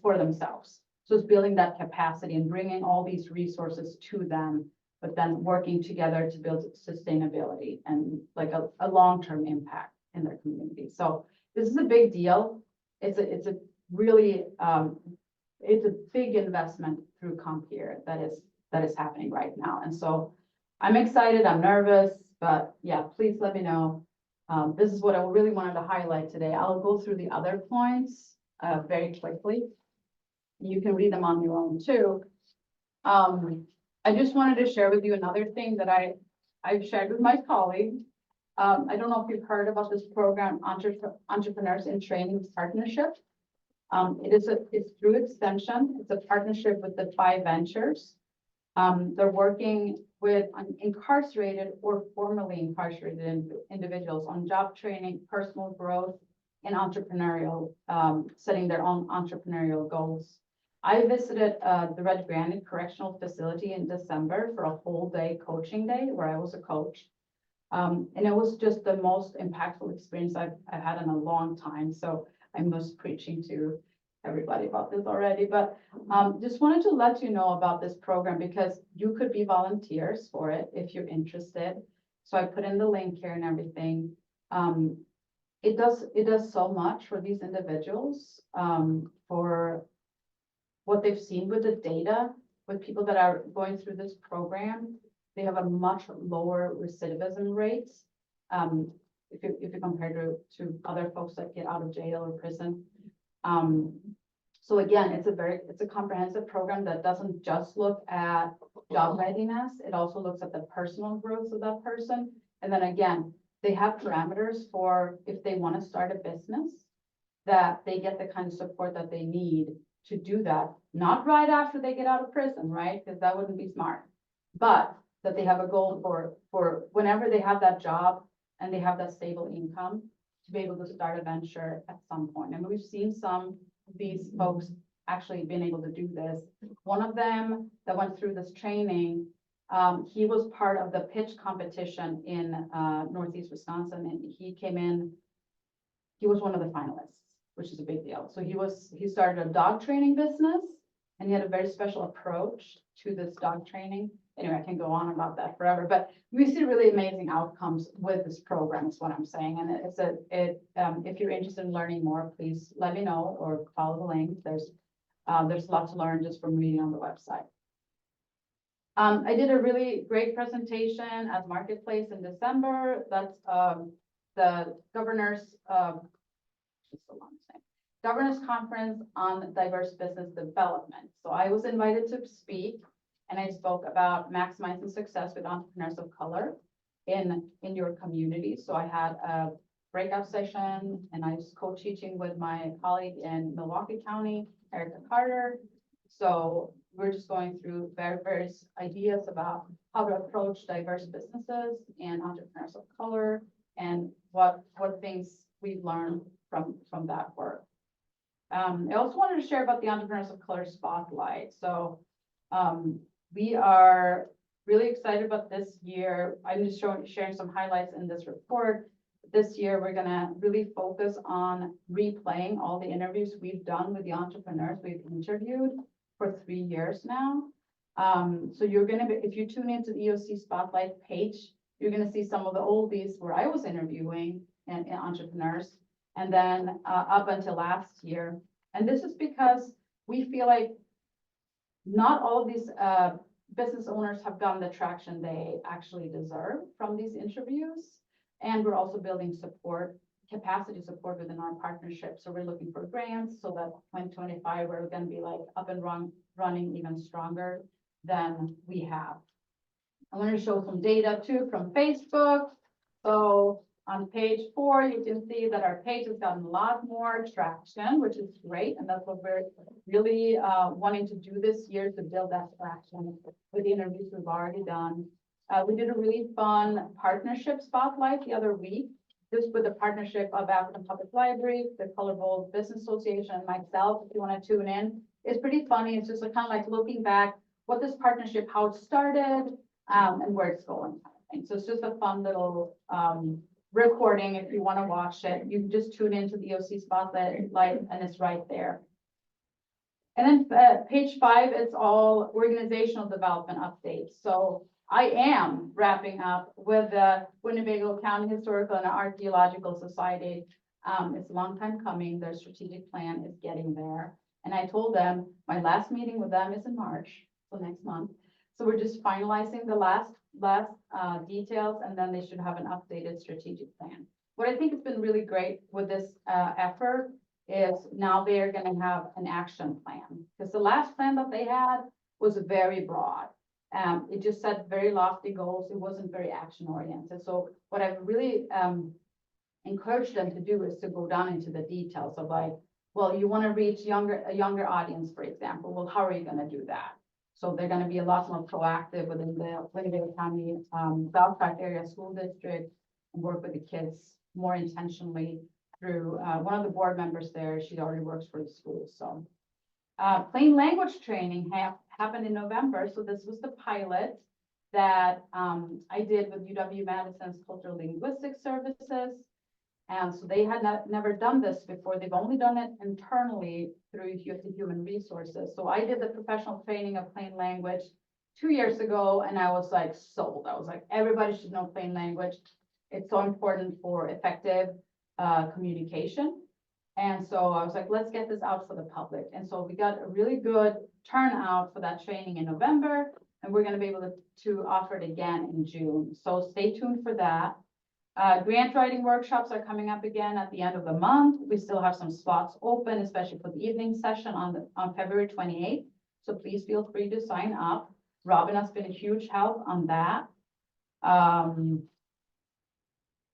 F: for themselves. So it's building that capacity and bringing all these resources to them, but then working together to build sustainability and like a long-term impact in their community. So this is a big deal. It's a really, it's a big investment through Compeer that is happening right now. And so I'm excited, I'm nervous, but yeah, please let me know. This is what I really wanted to highlight today. I'll go through the other points very quickly. You can read them on your own too. I just wanted to share with you another thing that I've shared with my colleague. I don't know if you've heard about this program, Entrepreneurs in Training Partnership. It's through Extension. It's a partnership with the 5 Ventures. They're working with incarcerated or formerly incarcerated individuals on job training, personal growth, and entrepreneurial, setting their own entrepreneurial goals. I visited the Red Granite Correctional Facility in December for a whole day coaching day where I was a coach. And it was just the most impactful experience I've had in a long time. So I'm just preaching to everybody about this already, but just wanted to let you know about this program because you could be volunteers for it if you're interested. So I put in the link here and everything. It does so much for these individuals, for what they've seen with the data, with people that are going through this program. They have a much lower recidivism rate. If you compare to other folks that get out of jail or prison. So again, it's a comprehensive program that doesn't just look at job readiness. It also looks at the personal growth of that person. And then again, they have parameters for if they want to start a business, that they get the kind of support that they need to do that. Not right after they get out of prison, right? Because that wouldn't be smart. But that they have a goal for whenever they have that job and they have that stable income to be able to start a venture at some point. And we've seen some of these folks actually been able to do this. One of them that went through this training, he was part of the pitch competition in Northeast Wisconsin, and he came in, he was one of the finalists, which is a big deal. So he started a dog training business, and he had a very special approach to this dog training. Anyway, I can go on about that forever, but we see really amazing outcomes with this program is what I'm saying. And if you're interested in learning more, please let me know or follow the link. There's a lot to learn just from reading on the website. I did a really great presentation at Marketplace in December. That's the governor's, Governors Conference on Diverse Business Development. So I was invited to speak, and I spoke about maximizing success with entrepreneurs of color in your community. So I had a breakout session, and I was co-teaching with my colleague in Milwaukee County, Erica Carter. So we're just going through various ideas about how to approach diverse businesses and entrepreneurs of color, and what things we've learned from that work. I also wanted to share about the Entrepreneurs of Color Spotlight. So we are really excited about this year. I'm just sharing some highlights in this report. This year, we're gonna really focus on replaying all the interviews we've done with the entrepreneurs we've interviewed for 3 years now. So you're gonna be, if you tune into the EOC Spotlight page, you're gonna see some of the oldies where I was interviewing and entrepreneurs, and then up until last year. And this is because we feel like not all of these business owners have gotten the traction they actually deserve from these interviews. And we're also building capacity support within our partnership. So we're looking for grants so that 2025, we're gonna be like up and running even stronger than we have. I want to show some data too from Facebook. So on page 4, you can see that our page has gotten a lot more traction, which is great. And that's what we're really wanting to do this year, to build that traction with the interviews we've already done. We did a really fun partnership spotlight the other week, just with the partnership of African Public Library, the Colorful Business Association, and myself. If you want to tune in, it's pretty funny. It's just kind of like looking back what this partnership, how it started, and where it's going. And so it's just a fun little recording. If you want to watch it, you can just tune into the OC Spotlight, and it's right there. And then page 5, it's all organizational development updates. So I am wrapping up with the Winnebago County Historical and Archaeological Society. It's a long time coming. Their strategic plan is getting there. And I told them my last meeting with them is in March, so next month. So we're just finalizing the last details, and then they should have an updated strategic plan. What I think has been really great with this effort is now they're going to have an action plan, because the last plan that they had was very broad. It just set very lofty goals. It wasn't very action oriented. So what I've really encouraged them to do is to go down into the details of like, well, you want to reach a younger audience, for example. Well, how are you going to do that? So they're going to be a lot more proactive within the Winnebago County South Park Area School District, and work with the kids more intentionally through one of the board members there. She already works for the school. So plain language training happened in November. So this was the pilot that I did with UW-Madison's Cultural Linguistics Services. And so they had never done this before. They've only done it internally through human resources. So I did the professional training of plain language 2 years ago, and I was like sold. I was like, everybody should know plain language. It's so important for effective communication. And so I was like, let's get this out for the public. And so we got a really good turnout for that training in November, and we're going to be able to offer it again in June. So stay tuned for that. Grant writing workshops are coming up again at the end of the month. We still have some slots open, especially for the evening session on February 28th. So please feel free to sign up. Robin has been a huge help on that. And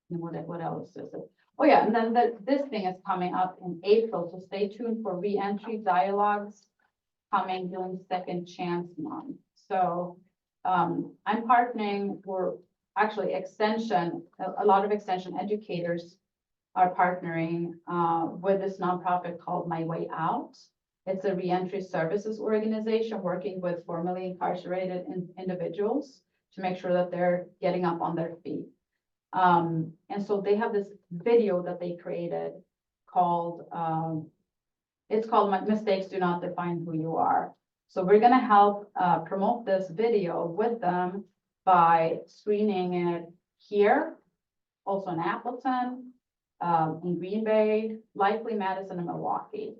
F: what else is it? Oh yeah, and then this thing is coming up in April. So stay tuned for re-entry dialogues coming during Second Chance Month. So I'm partnering for actually extension, a lot of extension educators are partnering with this nonprofit called My Way Out. It's a reentry services organization working with formerly incarcerated individuals to make sure that they're getting up on their feet. And so they have this video that they created called, it's called Mistakes Do Not Define Who You Are. So we're gonna help promote this video with them by screening it here, also in Appleton, in Green Bay, likely Madison and Milwaukee.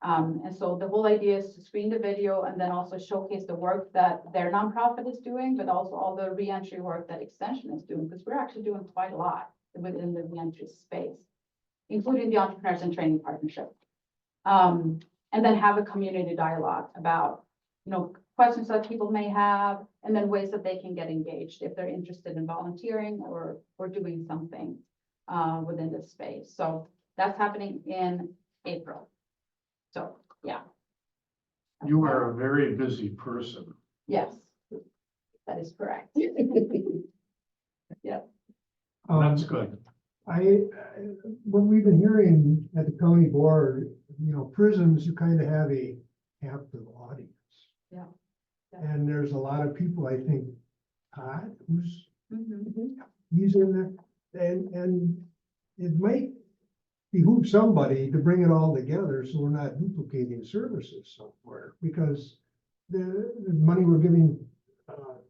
F: And so the whole idea is to screen the video and then also showcase the work that their nonprofit is doing, but also all the reentry work that Extension is doing, because we're actually doing quite a lot within the reentry space, including the Entrepreneurs and Training Partnership. And then have a community dialogue about, questions that people may have, and then ways that they can get engaged if they're interested in volunteering or doing something within this space. So that's happening in April. So, yeah.
E: You are a very busy person.
F: Yes, that is correct. Yeah.
E: That's good. What we've been hearing at the county board, prisons, you kind of have a captive audience.
F: Yeah.
E: And there's a lot of people, I think, Todd, who's,
F: Mhm.
E: he's in there, and it might behoove somebody to bring it all together, so we're not duplicating services somewhere, because the money we're giving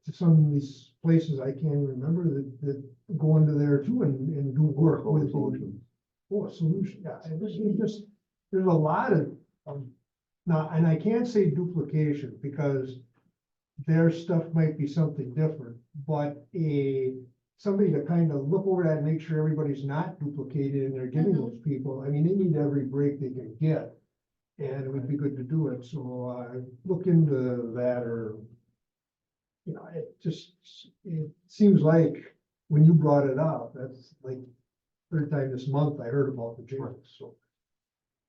E: to some of these places, I can't remember, that go into there too and do work with the, a solution, yeah, and this is just, there's a lot of, now, and I can't say duplication, because their stuff might be something different, but somebody to kind of look over that and make sure everybody's not duplicated and they're giving those people, I mean, they need every break they can get. And it would be good to do it, so, look into that, or, you know, it seems like when you brought it up, that's like third time this month I heard about the jail, so.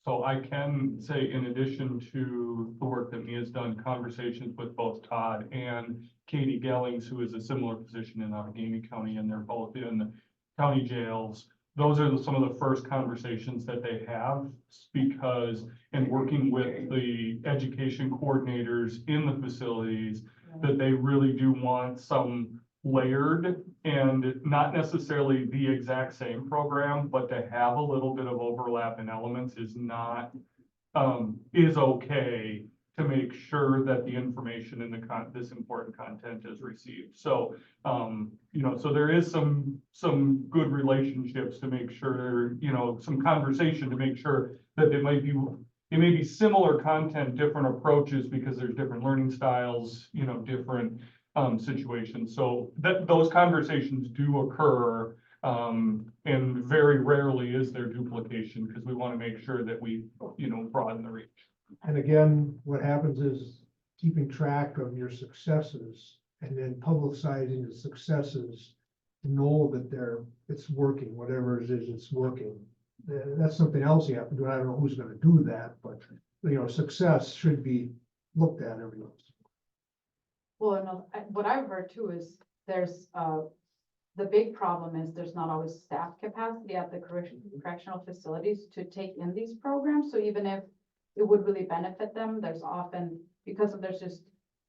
D: So I can say, in addition to the work that Mia's done, conversations with both Todd and Katie Gellings, who is a similar position in Allegheny County, and they're both in the county jails. Those are some of the first conversations that they have, because in working with the education coordinators in the facilities, that they really do want some layered and not necessarily the exact same program, but to have a little bit of overlap in elements is not, is okay, to make sure that the information in this important content is received. So, you know, so there is some good relationships to make sure, you know, some conversation to make sure that it may be similar content, different approaches, because there's different learning styles, you know, different situations. So those conversations do occur, and very rarely is there duplication, because we want to make sure that we, you know, broaden the reach.
E: And again, what happens is keeping track of your successes and then publicizing the successes to know that it's working, whatever it is, it's working. That's something else you have to do. I don't know who's gonna do that, but, you know, success should be looked at every once.
F: Well, no, what I've heard too is there's, the big problem is there's not always staff capacity at the correctional facilities to take in these programs. So even if it would really benefit them, there's often, because of there's just,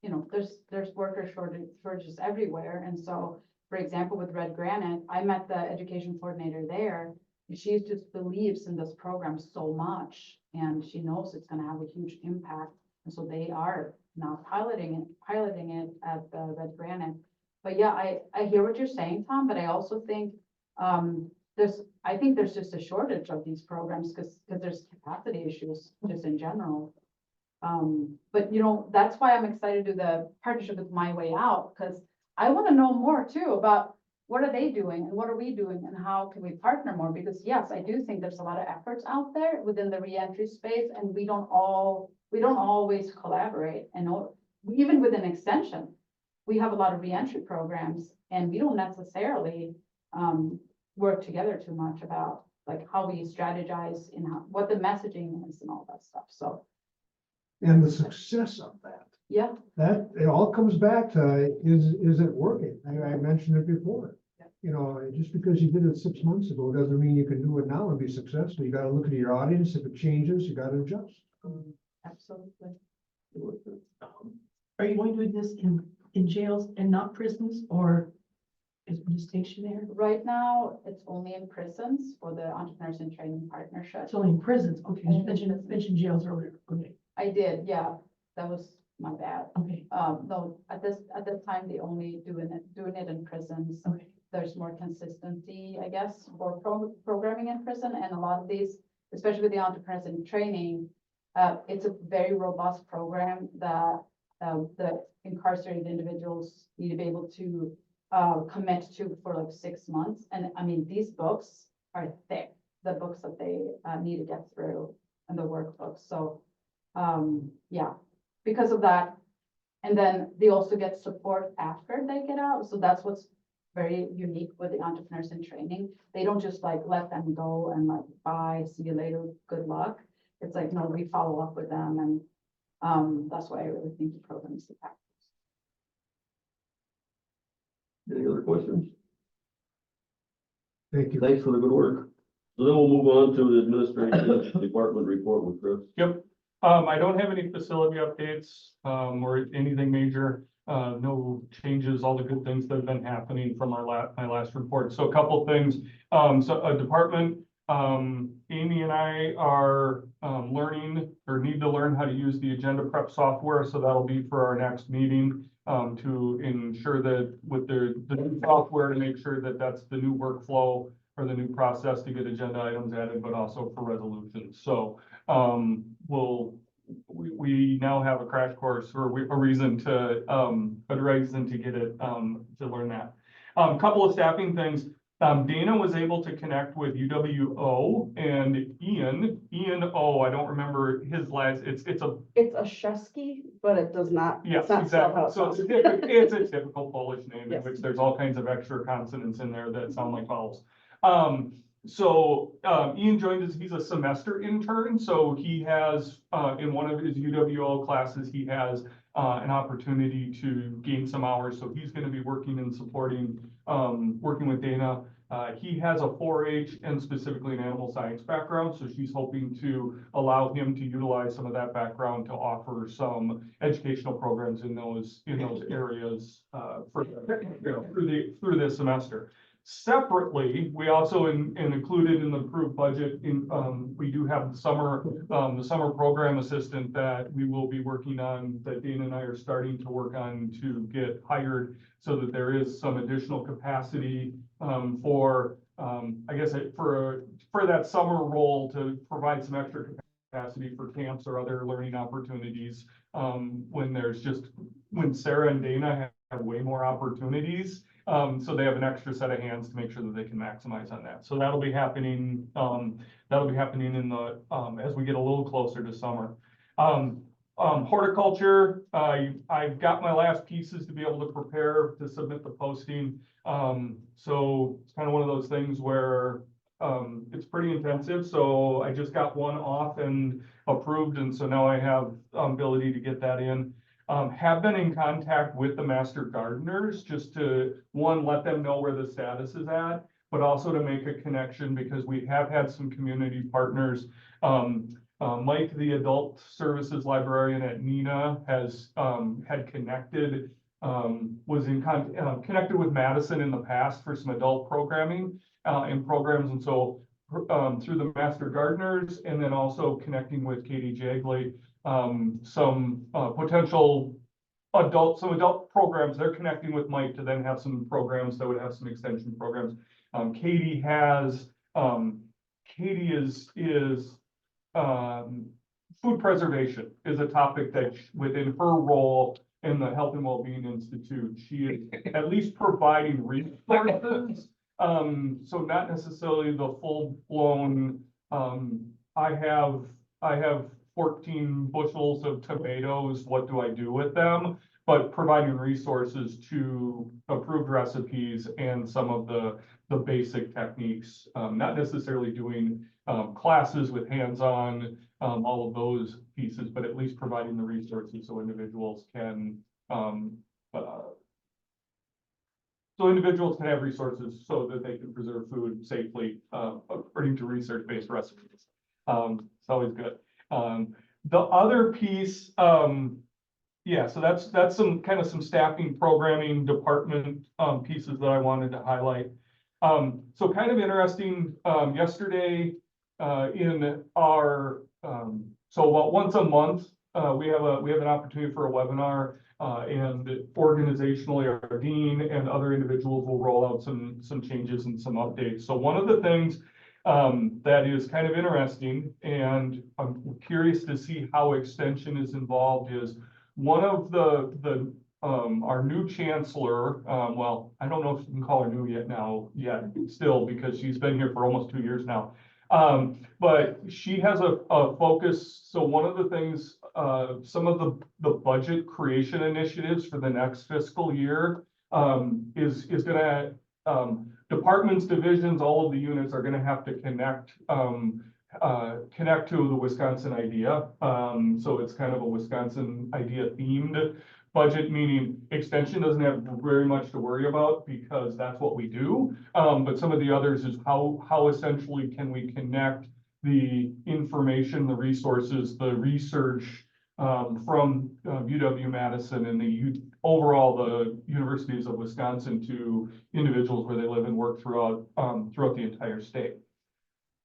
F: you know, there's worker shortages everywhere. And so, for example, with Red Granite, I met the education coordinator there. And she just believes in this program so much, and she knows it's gonna have a huge impact. And so they are now piloting it at the Red Granite. But yeah, I hear what you're saying, Tom, but I also think, I think there's just a shortage of these programs because there's capacity issues just in general. But you know, that's why I'm excited to do the partnership with My Way Out, because I want to know more too about what are they doing and what are we doing and how can we partner more? Because yes, I do think there's a lot of efforts out there within the reentry space, and we don't always collaborate. And even with an extension, we have a lot of reentry programs, and we don't necessarily work together too much about like how we strategize and what the messaging is and all that stuff. So,
E: And the success of that,
F: yeah,
E: that, it all comes back to, is it working? I mentioned it before.
F: Yeah.
E: You know, just because you did it 6 months ago, doesn't mean you can do it now and be successful. You gotta look at your audience. If it changes, you gotta adjust.
F: absolutely.
C: Are you going to do this in jails and not prisons, or is there a distinction there?
F: Right now, it's only in prisons for the Entrepreneurs in Training Partnership.
C: It's only in prisons, okay, you
F: Only in
C: mentioned jails earlier, okay,
F: I did, yeah, that was my bad.
C: okay,
F: No, at this time, they only doing it in prisons.
C: okay.
F: There's more consistency, I guess, for programming in prison, and a lot of these, especially with the Entrepreneurs in Training, it's a very robust program that the incarcerated individuals need to be able to commit to for like 6 months. And I mean, these books are thick, the books that they need to get through, and the workbooks. So, yeah, because of that. And then they also get support after they get out. So that's what's very unique with the Entrepreneurs in Training. They don't just like let them go and like, bye, see you later, good luck. It's like, no, we follow up with them, and that's why I really think the program is effective.
A: Any other questions?
E: Thank you.
A: Thanks for the good work. So then we'll move on to the administration department report with Chris.
D: Yep. I don't have any facility updates, or anything major, no changes, all the good things that have been happening from my last report. So a couple things, so a department, Amy and I are, learning or need to learn how to use the agenda prep software. So that'll be for our next meeting, to ensure that with the new software to make sure that that's the new workflow or the new process to get agenda items added, but also for resolutions. So, we now have a crash course or a reason to get it, to learn that. Couple of staffing things. Dana was able to connect with UWO and Ian O, I don't remember his last, it's a,
H: It's a Shesky, but it does not,
D: yes,
H: it's not spelled how
D: exactly.
H: it
D: So
H: sounds.
D: it's a typical Polish name in
H: Yes.
D: which there's all kinds of extra consonants in there that sound like vowels. Ian joined us, he's a semester intern, so he has, in one of his UWO classes, he has an opportunity to gain some hours, so he's gonna be working and supporting, working with Dana. He has a 4-H and specifically an animal science background, so she's hoping to allow him to utilize some of that background to offer some educational programs in those areas, for, through this semester. Separately, we also included in the approved budget, we do have the summer program assistant that we will be working on, that Dana and I are starting to work on to get hired, so that there is some additional capacity, for, I guess, for that summer role to provide some extra capacity for camps or other learning opportunities, when Sarah and Dana have way more opportunities. So they have an extra set of hands to make sure that they can maximize on that. So that'll be happening in the, as we get a little closer to summer. Horticulture, I've got my last pieces to be able to prepare to submit the posting. So it's kind of one of those things where, it's pretty intensive. So I just got one off and approved. And so now I have ability to get that in. Have been in contact with the master gardeners just to, one, let them know where the status is at, but also to make a connection because we have had some community partners. Mike, the adult services librarian at Nina, has had connected, connected with Madison in the past for some adult programming and programs. And so through the master gardeners and then also connecting with Katie Jagley, some potential adult programs, they're connecting with Mike to then have some programs that would have some extension programs. Katie is food preservation is a topic that within her role in the Health and Wellbeing Institute, she is at least providing resources. So not necessarily the full blown, I have 14 bushels of tomatoes, what do I do with them? But providing resources to approved recipes and some of the basic techniques, not necessarily doing classes with hands-on, all of those pieces, but at least providing the resources so individuals can have resources so that they can preserve food safely, according to research-based recipes. It's always good. The other piece, yeah, so that's some kind of some staffing programming department pieces that I wanted to highlight. So kind of interesting, yesterday in our, so about once a month, we have an opportunity for a webinar, and organizationally our dean and other individuals will roll out some changes and some updates. So one of the things that is kind of interesting, and I'm curious to see how extension is involved, is one of our new chancellor, well, I don't know if you can call her new yet still, because she's been here for almost 2 years now. But she has a focus. So one of the things, some of the budget creation initiatives for the next fiscal year is gonna, departments, divisions, all of the units are gonna have to connect to the Wisconsin idea. So it's kind of a Wisconsin idea themed budget, meaning extension doesn't have very much to worry about because that's what we do. But some of the others is how essentially can we connect the information, the resources, the research from UW-Madison and overall the universities of Wisconsin to individuals where they live and work throughout the entire state.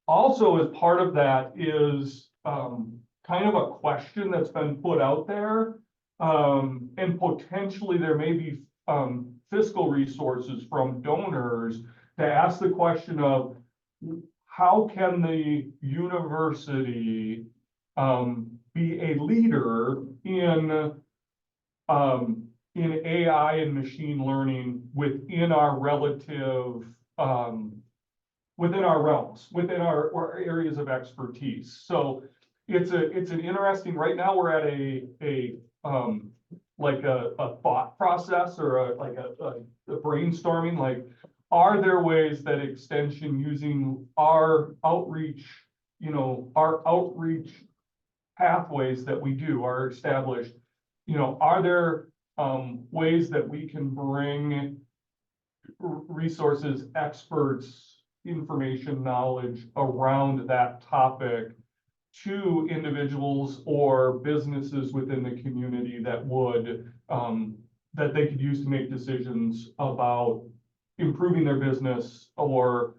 D: Also, as part of that is kind of a question that's been put out there, and potentially there may be fiscal resources from donors to ask the question of how can the university be a leader in AI and machine learning within our relative within our realms, within our areas of expertise. So it's an interesting, right now we're at a thought process or a brainstorming, like, are there ways that extension using our outreach, our outreach pathways that we do are established, are there ways that we can bring resources, experts, information, knowledge around that topic to individuals or businesses within the community that would, that they could use to make decisions about improving their business or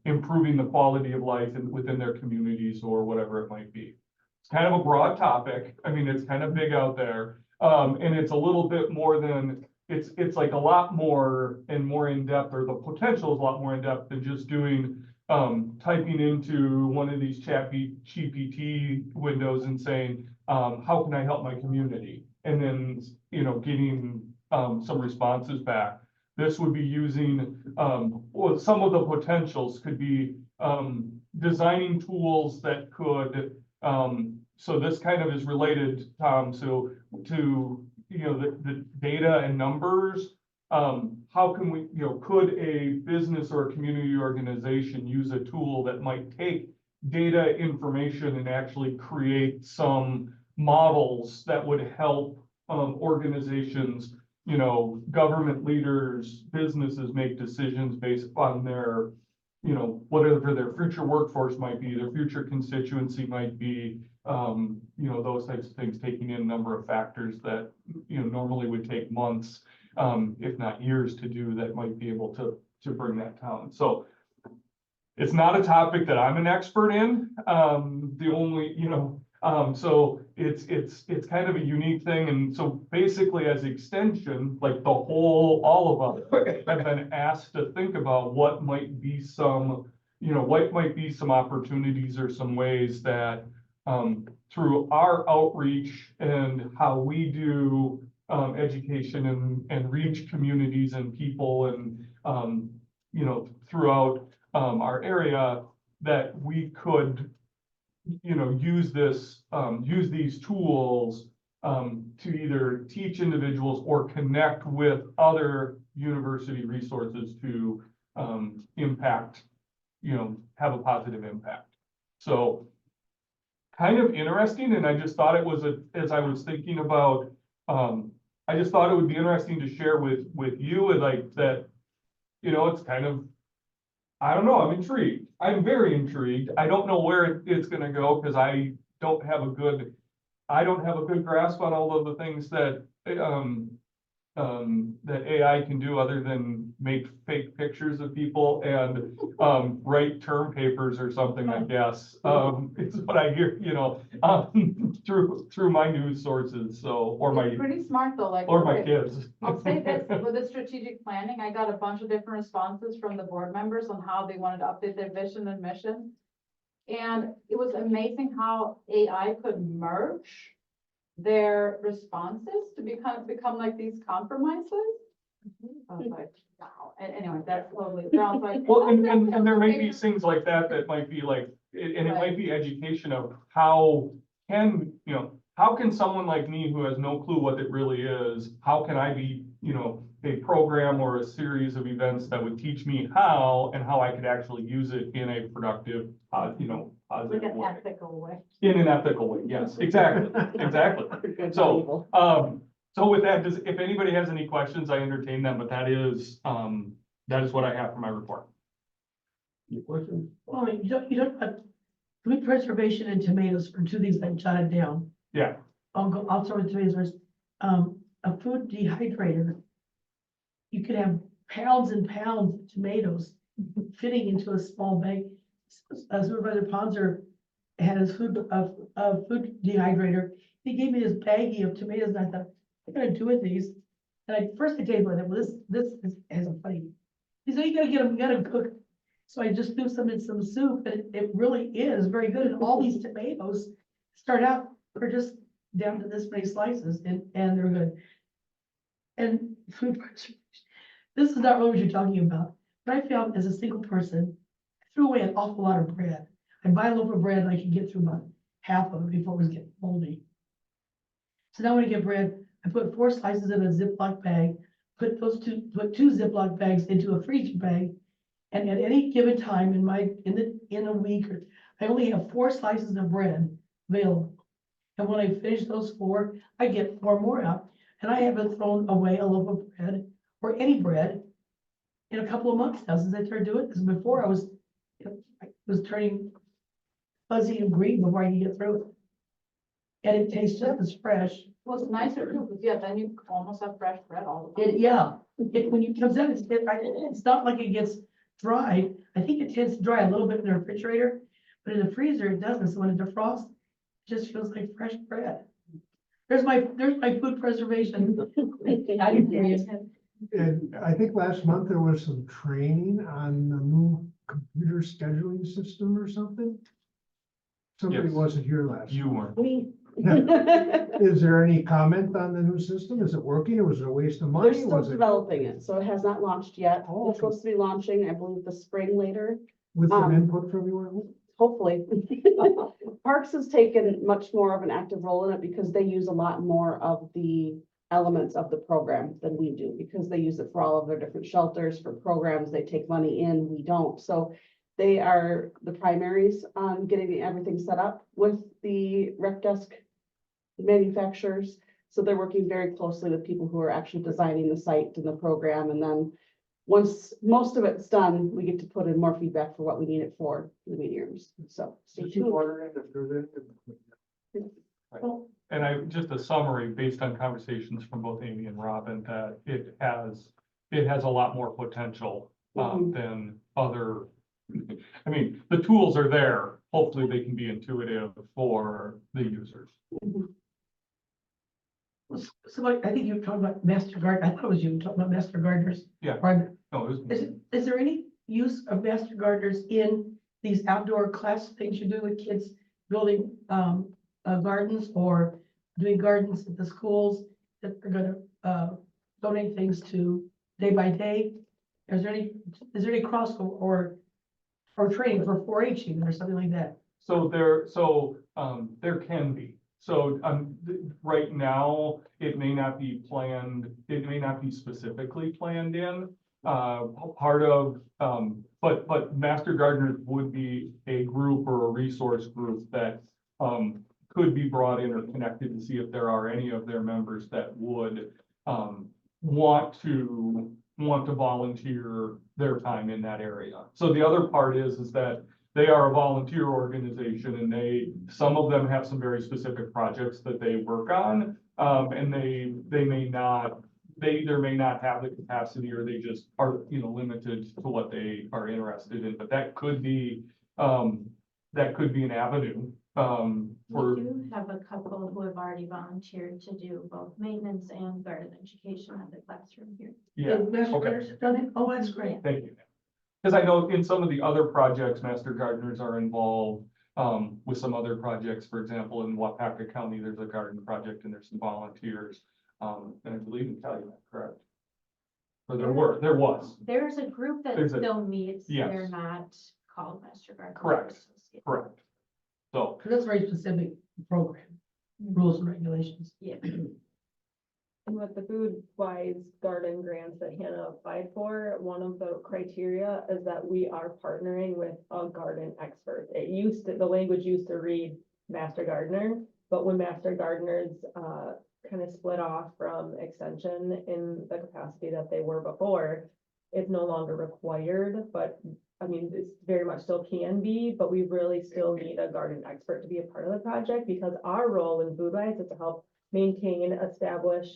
D: improving the quality of life within their communities or whatever it might be. It's kind of a broad topic. I mean, it's kind of big out there. And it's a little bit more than, it's like a lot more and more in depth, or the potential is a lot more in depth than just doing, typing into one of these GPT windows and saying, how can I help my community? And then, getting some responses back. This would be using, well, some of the potentials could be designing tools that could, so this kind of is related, Tom, so to, the data and numbers, how can we, could a business or a community organization use a tool that might take data information and actually create some models that would help organizations, government leaders, businesses make decisions based on their, whatever their future workforce might be, their future constituency might be, those types of things, taking in a number of factors that, normally would take months, if not years to do, that might be able to bring that down. So it's not a topic that I'm an expert in. The only, so it's kind of a unique thing. And so basically as extension, like all of us have been asked to think about what might be some, what might be some opportunities or some ways that through our outreach and how we do education and reach communities and people and, throughout our area, that we could, use these tools to either teach individuals or connect with other university resources to impact, have a positive impact. So kind of interesting, and I just thought it was as I was thinking about, I just thought it would be interesting to share with you, and like that, it's kind of, I don't know, I'm intrigued. I'm very intrigued. I don't know where it's gonna go, because I don't have a good grasp on all of the things that that AI can do other than make fake pictures of people and write term papers or something, I guess. It's what I hear, through my news sources, so, or my,
F: It's pretty smart though, like.
D: or my kids.
F: I'll say this, with the strategic planning, I got a bunch of different responses from the board members on how they wanted to update their vision and mission. And it was amazing how AI could merge their responses to become like these compromises. I was like, wow, and anyway, that's lovely. I was like,
D: Well, and there may be things like that might be like, and it might be education of how can, how can someone like me who has no clue what it really is, how can I be, a program or a series of events that would teach me how, and how I could actually use it in a productive,
F: like
D: positive
F: an
D: way.
F: ethical way.
D: In an ethical way, yes, exactly, exactly. So, so with that, if anybody has any questions, I entertain them, but that is what I have for my report.
A: Any questions?
C: Well, I mean, you talk about food preservation and tomatoes for two things I jotted down.
D: Yeah,
C: I'll start with tomatoes first. A food dehydrator. You could have pounds and pounds of tomatoes fitting into a small bag. Supervisor Ponzer had his food dehydrator. He gave me this baggie of tomatoes and I thought, what am I gonna do with these? And first I tasted it, well, this is funny. He said, you gotta get them, you gotta cook. So I just threw some in some soup and it really is very good. And all these tomatoes start out, are just down to this many slices and they're good. And food preservation. This is not really what you're talking about, but I found as a single person, I threw away an awful lot of bread. I buy a loaf of bread and I can get through about half of it before it was getting moldy. So now when I get bread, I put 4 slices in a Ziploc bag, put two Ziploc bags into a freezer bag. And at any given time in a week, I only have 4 slices of bread available. And when I finish those 4, I get 4 more out. And I haven't thrown away a loaf of bread or any bread in a couple of months now since I started doing this. Before I was turning fuzzy and green before I could get through it. And it tastes just as fresh.
F: Well, it's nicer too, because yeah, then you almost have fresh bread all the time.
C: When you comes out, it's not like it gets dry. I think it tends to dry a little bit in the refrigerator, but in the freezer it doesn't. So when it defrosts, it just feels like fresh bread. There's my food preservation.
E: And I think last month there was some training on the new computer scheduling system or something. Somebody
D: Yes.
E: wasn't here last.
D: you weren't.
H: We,
E: Is there any comment on the new system? Is it working? Or was it a waste of money?
H: they're still
E: Was it
H: developing it, so it has not launched yet.
E: Oh,
H: It's supposed to be launching, I believe, the spring later,
E: with some
H: um,
E: input from you?
H: hopefully. Parks has taken much more of an active role in it because they use a lot more of the elements of the program than we do, because they use it for all of their different shelters, for programs, they take money in, we don't. So they are the primaries on getting everything set up with the rec desk manufacturers. So they're working very closely with people who are actually designing the site and the program. And then once most of it's done, we get to put in more feedback for what we need it for in the meeting rooms. So stay
E: Did you
H: tuned.
E: order it if there's any-
D: And just a summary based on conversations from both Amy and Robin, that it has a lot more potential than other. I mean, the tools are there. Hopefully they can be intuitive for the users.
C: So I think you were talking about Master Garden. I thought it was you talking about Master Gardeners.
D: Yeah.
C: Or
D: No, it was.
C: is there any use of Master Gardeners in these outdoor class things you do with kids building gardens or doing gardens at the schools that are gonna donate things to day by day? Is there any crossover or training for 4-H even or something like that?
D: So there can be. So, right now, it may not be planned, it may not be specifically planned in. Part of, but Master Gardeners would be a group or a resource group that, could be brought in or connected to see if there are any of their members that would, want to volunteer their time in that area. So the other part is that they are a volunteer organization and some of them have some very specific projects that they work on. And they either may not have the capacity or they just are, limited to what they are interested in, but that could be an avenue.
I: We do have a couple who have already volunteered to do both maintenance and garden education at the classroom here.
D: Yeah,
C: Master
D: okay.
C: Gardeners have done it? Oh, that's great.
D: Thank you. Because I know in some of the other projects, Master Gardeners are involved with some other projects. For example, in Wapaka County, there's a garden project and there's some volunteers. And I believe in Calumet, correct? Or there was,
I: There's a group that
D: There's a-
I: still meets,
D: yes.
I: they're not called Master Gardeners.
D: Correct. correct. So,
C: That's a very specific program, rules and regulations.
I: Yeah.
G: And with the food wise garden grants that Hannah applied for, one of the criteria is that we are partnering with a garden expert. The language used to read master gardener, but when master gardeners, kind of split off from extension in the capacity that they were before, it's no longer required, but I mean, this very much still can be, but we really still need a garden expert to be a part of the project, because our role in Food Wise is to help maintain, establish,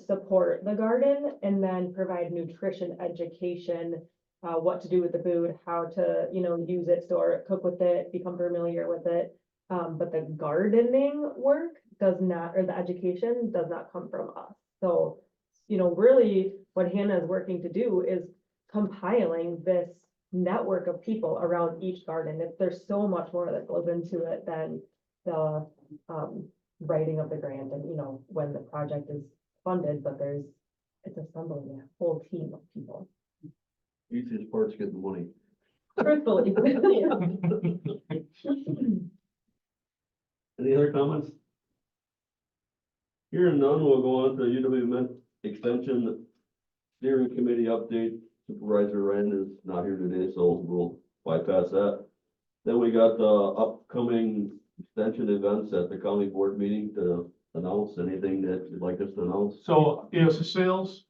G: support the garden, and then provide nutrition education, what to do with the food, how to, use it, store it, cook with it, become familiar with it. But the gardening work does not, or the education does not come from us. So, really what Hannah is working to do is compiling this network of people around each garden. There's so much more that goes into it than the, writing of the grant and, when the project is funded, but it's assembling a whole team of people.
A: Easiest part's getting the money.
G: Truthfully.
A: Any other comments? Hearing none, we'll go on to UW Extension Steering Committee update. Supervisor Rand is not here today, so we'll bypass that. Then we got the upcoming extension events at the county board meeting to announce. Anything that you'd like us to announce?
D: So if,
E: Is the sales?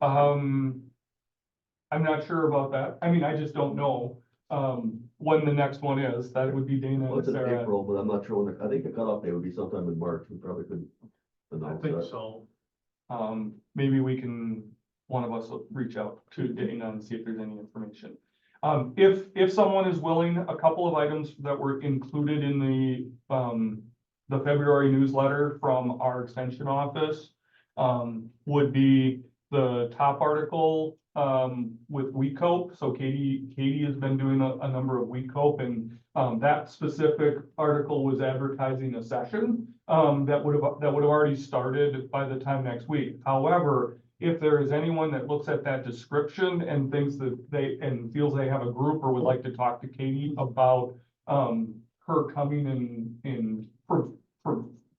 D: I'm not sure about that. I mean, I just don't know, when the next one is. That would be Dana
A: Well,
D: and
A: it's in
D: Sarah.
A: April, but I'm not sure when, I think the cutoff date would be sometime in March. We probably could
E: I
A: announce
E: think
A: that.
E: so.
D: Maybe we can, one of us will reach out to Dana and see if there's any information. If someone is willing, a couple of items that were included in the February newsletter from our extension office, would be the top article, with Wheat Cope. So Katie has been doing a number of Wheat Cope, and, that specific article was advertising a session, that would have already started by the time next week. However, if there is anyone that looks at that description and thinks that and feels they have a group or would like to talk to Katie about, her coming in for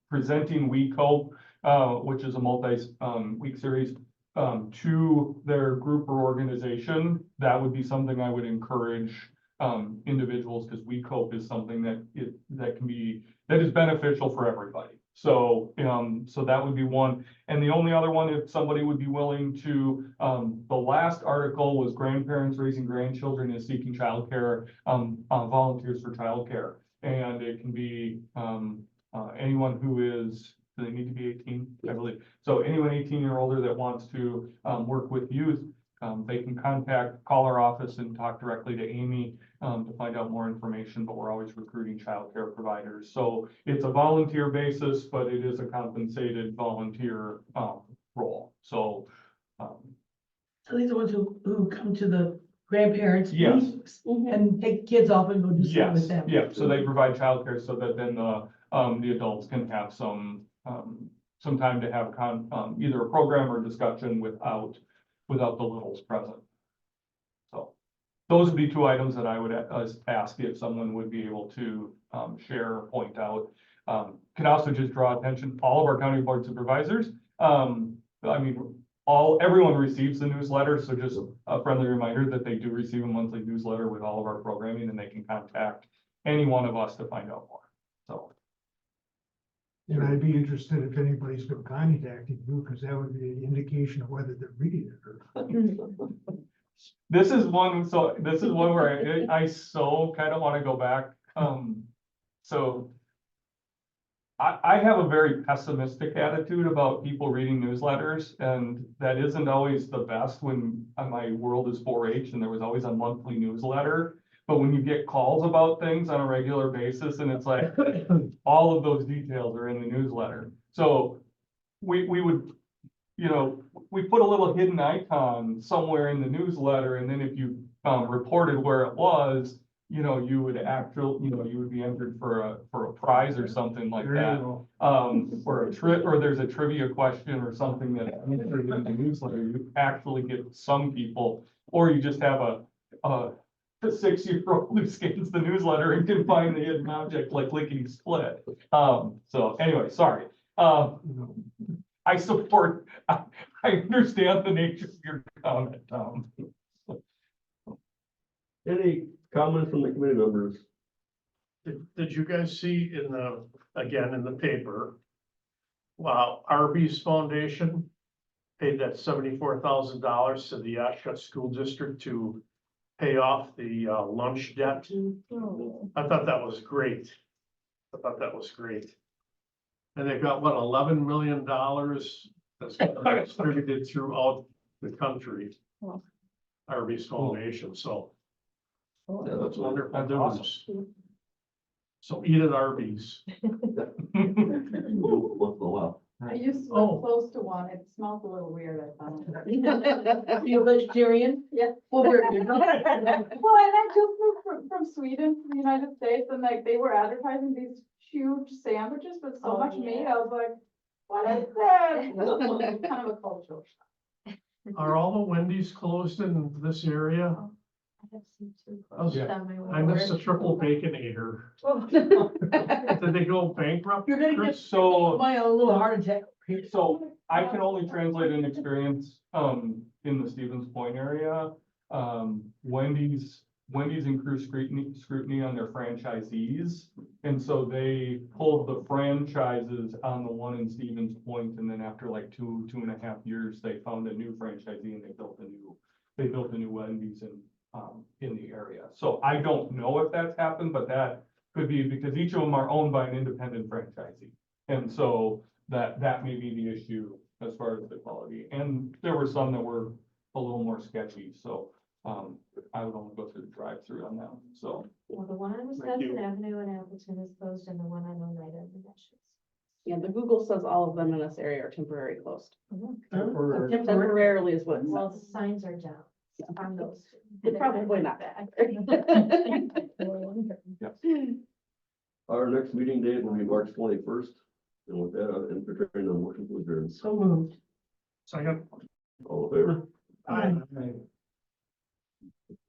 D: presenting Wheat Cope, which is a week series, to their group or organization, that would be something I would encourage individuals, because Wheat Cope is something that is beneficial for everybody. So, so that would be one. And the only other one, if somebody would be willing to, the last article was grandparents raising grandchildren and seeking childcare, volunteers for childcare. And it can be, anyone who is, do they need to be 18? I believe. So anyone 18 or older that wants to, work with youth, they can call our office and talk directly to Amy, to find out more information, but we're always recruiting childcare providers. So it's a volunteer basis, but it is a compensated volunteer, role. So,
C: So these are ones who come to the grandparents'
D: Yes.
C: meetings and take kids off and go do something
D: yes,
C: with them.
D: yeah, so they provide childcare so that then the adults can have some time to have either a program or discussion without the littles present. So those would be two items that I would ask if someone would be able to share or point out. Can also just draw attention, all of our county board supervisors. I mean, everyone receives the newsletter, so just a friendly reminder that they do receive a monthly newsletter with all of our programming, and they can contact any one of us to find out more. So.
E: And I'd be interested if anybody's been contacting you, because that would be an indication of whether they're reading it or not.
D: This is one where I so kind of want to go back. So I have a very pessimistic attitude about people reading newsletters, and that isn't always the best when my world is 4-H and there was always a monthly newsletter. But when you get calls about things on a regular basis, and it's like, all of those details are in the newsletter. So we would, we put a little hidden icon somewhere in the newsletter, and then if you reported where it was, you would you would be entered for a prize or something like
E: There you
D: that.
E: go.
D: Or there's a trivia question or something that entered in the newsletter. You actually get some people, or you just have a 6-year-old who scans the newsletter and can find the hidden object like lickety split. So anyway, sorry. I understand the nature of your comment, Tom.
A: Any comments from the committee members?
E: Did you guys see in the paper? Wow, Arby's Foundation paid that $74,000 to the Oshkosh School District to pay off the lunch debt.
G: Oh.
E: I thought that was great. I thought that was great. And they've got, what, $11 million that's distributed throughout the country.
G: Wow.
E: Arby's Foundation, so
A: Yeah,
E: that's
A: that's
E: wonderful.
D: That's
E: cause. So eat at Arby's.
A: once in a while.
F: I used to
E: Oh.
F: live close to one. It smelled a little weird, I found.
C: Are you a vegetarian?
F: Yeah.
C: Well, there you go.
F: Well, and I just moved from Sweden to the United States, and like, they were advertising these huge sandwiches with so
I: Oh,
F: much meat.
I: yeah.
F: I was like, what is this? Kind of a cultural shock.
E: Are all the Wendy's closed in this area?
I: I have seen two
E: Oh,
I: closed on my way
E: I
I: to
E: missed the
I: work.
E: triple baconator.
G: Oh.
E: Did they go bankrupt?
C: You're gonna get
D: So,
C: mine a little heart attack.
D: so I can only translate an experience, in the Stevens Point area. Wendy's increased scrutiny on their franchisees. And so they pulled the franchises on the one in Stevens Point, and then after like 2.5 years, they found a new franchisee and they built a new Wendy's in the area. So I don't know if that's happened, but that could be because each of them are owned by an independent franchisee. And so that may be the issue as far as the quality. And there were some that were a little more sketchy, so I would only go through the drive-through on them, so.
I: Well, the one on
E: Thank you.
I: Wisconsin Avenue in Appleton is closed and the one on Oneida in Nashville.
H: Yeah, the Google says all of them in this area are temporarily closed.
E: Temporary.
H: Temporarily is what it
I: Well,
H: says.
I: signs are down on those. two.
H: They're probably not.
I: Back.
A: Our next meeting date will be March 21st. And with that, I'll entertain a motion to adjourn.
C: So moved.
E: Second.
A: All in favor?
E: Aye.